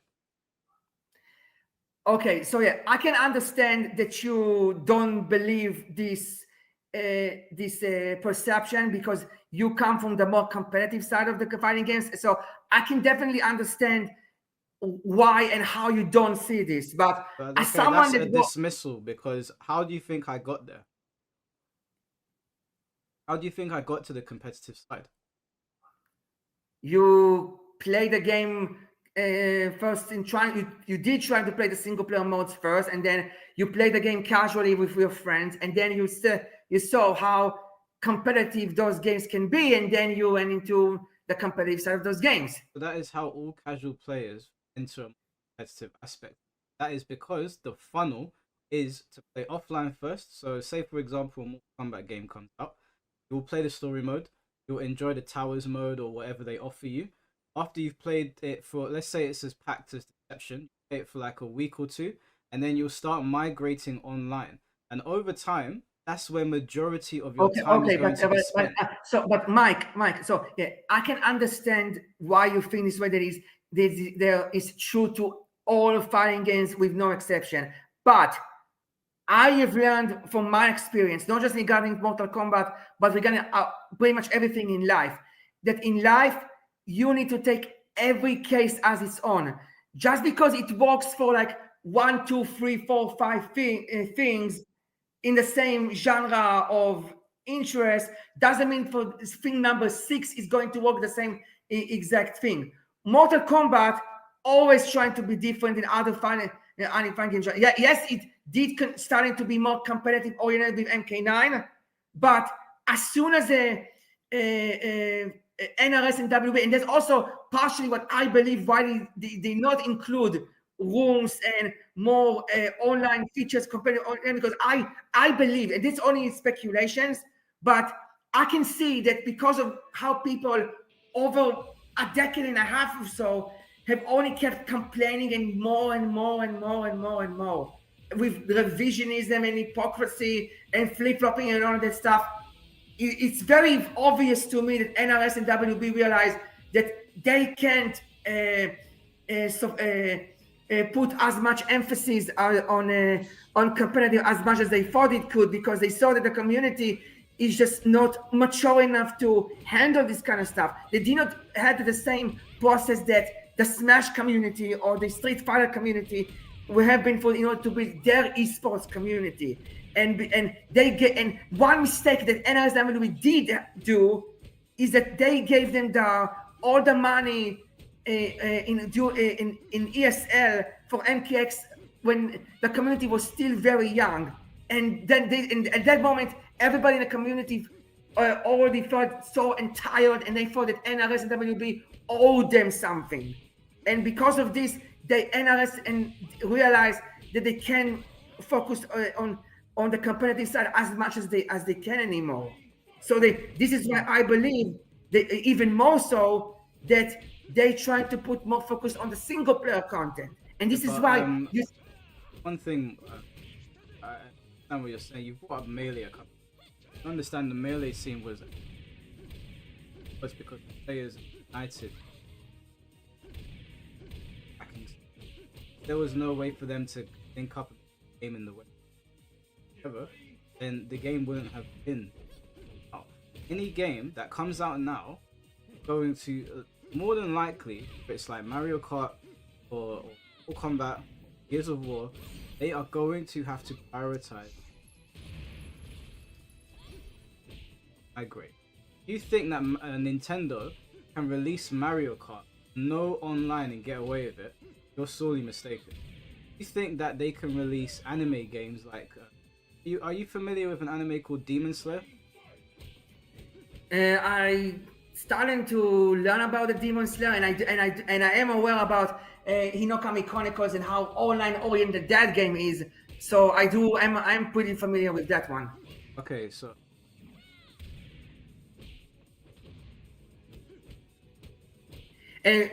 Okay. So yeah, I can understand that you don't believe this perception because you come from the more competitive side of the fighting games. So I can definitely understand why and how you don't see this. But But as okay, someone that's a that dismissal, because how do you think I got there? How do you think I got to the competitive side? you play the game first in trying you did try to play the single player modes first, and then you play the game casually with your friends, and then you saw how competitive those games can be, and then you went into the competitive side of those games. So that is how all casual players enter a competitive aspect. That is because the funnel is to play offline first. So say for example, a Mortal Kombat game comes out, you'll play the story mode, you'll enjoy the towers mode or whatever they offer you. After you've played it for, let's say it's as packed as Deception, you play it for like a week or two, and then you'll start migrating online. And over time, that's where majority of your time is going to be spent. But Mike, so yeah, I can understand why you think this way. There is true to all fighting games with no exception. But I have learned from my experience, not just regarding Mortal Kombat, but regarding pretty much everything in life, that in life you need to take every case as its own. just because it works for like 1, 2, 3, 4, 5 things in the same genre of interest doesn't mean for thing number 6 is going to work the same exact thing. Mortal Kombat always trying to be different in other fighting games. Yeah, yes, it did starting to be more competitive oriented with MK9, but as soon as NRS and WB, and that's also partially what I believe why they not include rooms and more online features compared to online, because I believe, and this only speculations, but I can see that because of how people over a decade and a half or so have only kept complaining and more and more and more and more and more with revisionism and hypocrisy and flip-flopping and all of that stuff. It's very obvious to me that NRS and WB realize that they can't put as much emphasis on competitive as much as they thought it could, because they saw that the community is just not mature enough to handle this kind of stuff. They did not have the same process that the Smash community or the Street Fighter community will have been for in order to build their esports community. And they get, and one mistake that NRSW did do is that they gave them all the money in ESL for MKX when the community was still very young, and then at that moment everybody in the community already felt so entitled, and they thought that NRS and WB owed them something, and because of this, they NRS and realized that they can focus on the competitive side as much as they can anymore. So this is why I believe that even more so that they try to put more focus on the single player content, and this is why one thing I understand what you're saying. You brought up Melee a couple. I understand the Melee scene was because the players united. There was no way for them to link up a game in the way. However, then the game wouldn't have been out. Any game that comes out now going to more than likely, if it's like Mario Kart or Mortal Kombat, Gears of War, they are going to have to prioritize. I agree. You think that Nintendo can release Mario Kart, no online, and get away with it? You're sorely mistaken. You think that they can release anime games like? Are you familiar with an anime called Demon Slayer? I starting to learn about the Demon Slayer, and I am aware about Hinokami Chronicles and how online oriented that game is. So I'm pretty familiar with that one. Okay, so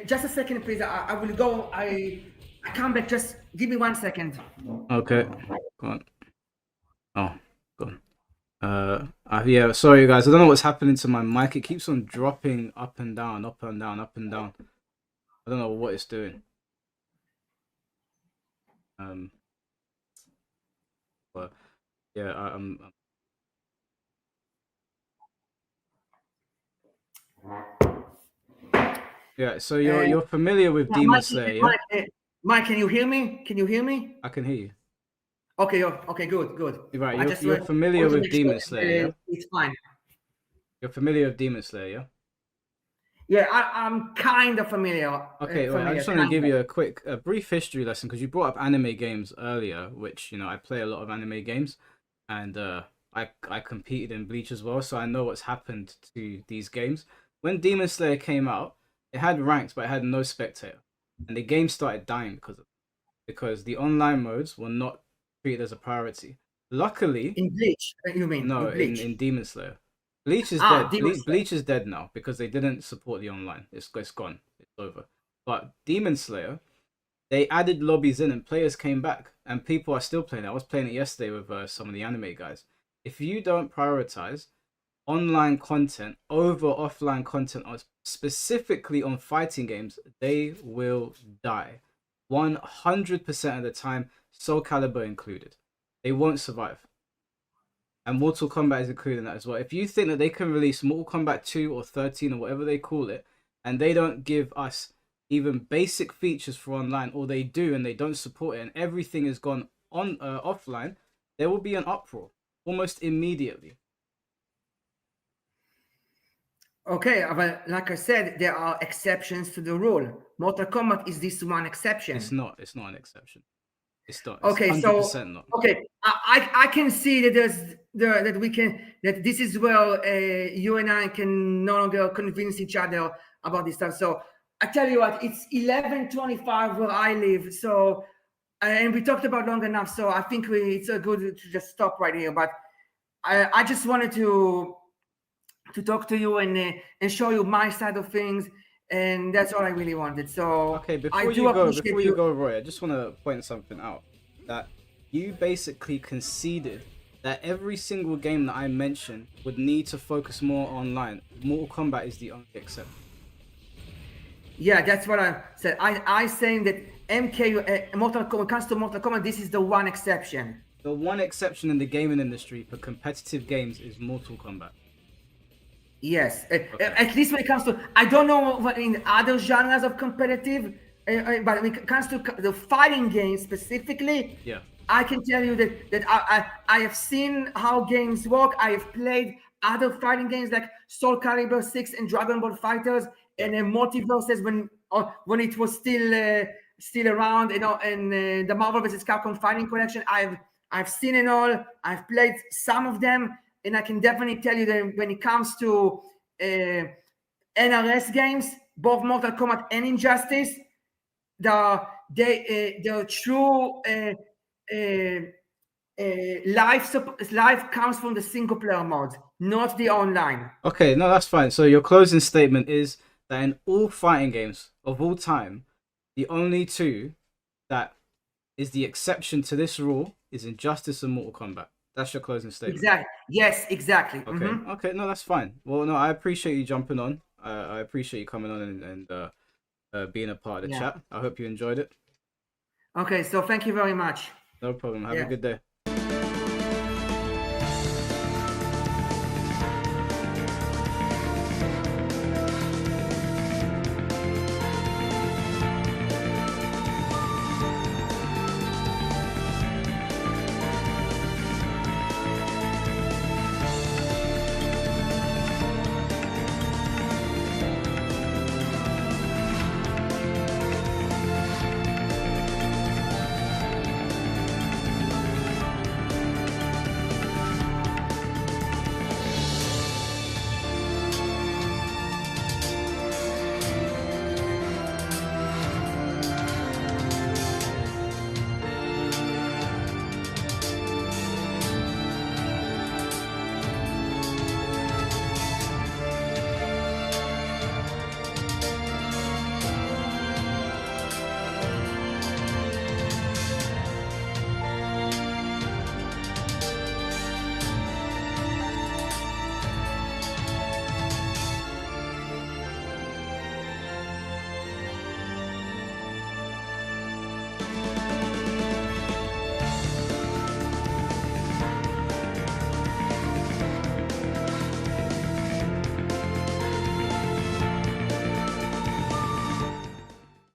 just a second, please. I will go. I come back. Just give me 1 second. okay, go on. Oh, go on. Yeah, sorry guys. I don't know what's happening to my mic. It keeps on dropping up and down, up and down, up and down. I don't know what it's doing. But yeah, yeah. So you're familiar with Demon Slayer, yeah? Mike, can you hear me? Can you hear me? I can hear you. Okay, good. Right, you're familiar with Demon Slayer, yeah? It's fine. You're familiar with Demon Slayer, yeah? Yeah, I'm kind of familiar. Okay, wait, I just want to give you a brief history lesson, because you brought up anime games earlier, which, you know, I play a lot of anime games, and I competed in Bleach as well, so I know what's happened to these games. When Demon Slayer came out, it had ranks, but it had no spectator, and the game started dying because the online modes were not treated as a priority. Luckily, in Bleach, you mean? No, in Demon Slayer. Bleach is dead. Bleach is dead now because they didn't support the online. It's gone. It's over. But Demon Slayer, they added lobbies in and players came back and people are still playing it. I was playing it yesterday with some of the anime guys. If you don't prioritize online content over offline content, specifically on fighting games, they will die. 100% of the time, Soul Calibur included. They won't survive. And Mortal Kombat is included in that as well. If you think that they can release Mortal Kombat 2 or 13 or whatever they call it, and they don't give us even basic features for online, or they do and they don't support it, and everything is gone on offline, there will be an uproar almost immediately. Okay, but like I said, there are exceptions to the rule. Mortal Kombat is this one exception. It's not. It's not an exception. It's not. It's Okay, 100% not. okay, I can see that that this is where you and I can no longer convince each other about this stuff. So I tell you what, it's 11:25 where I live. So and we talked about long enough. So I think it's a good to just stop right here. But I just wanted to talk to you and show you my side of things, and that's all I really wanted. So Okay, I before do you go, appreciate Roy, I just want to point something out. That you basically conceded that every single game that I mentioned would need to focus more online. Mortal Kombat is the only exception. Yeah, that's what I said. I saying that Mortal Kombat, when it comes to Mortal Kombat, this is the one exception. The one exception in the gaming industry for competitive games is Mortal Kombat. Yes, at least when it comes to, I don't know what in other genres of competitive, but when it comes to the fighting games specifically, Yeah. I can tell you that I have seen how games work. I have played other fighting games like Soul Calibur 6 and Dragon Ball Fighters and Multiverses when it was still around, you know, and the Marvel vs. Capcom Fighting Collection. I've seen it all. I've played some of them. And I can definitely tell you that when it comes to NRS games, both Mortal Kombat and Injustice, the true life comes from the single player mode, not the online. Okay, no, that's fine. So your closing statement is that in all fighting games of all time, the only two that is the exception to this rule is Injustice and Mortal Kombat. That's your closing statement. Exactly. Yes, exactly. Okay. Okay. No, that's fine. Well, no, I appreciate you jumping on. I appreciate you coming on and being a part of the chat. I hope you enjoyed it. Okay. So thank you very much. No problem. Have a good day.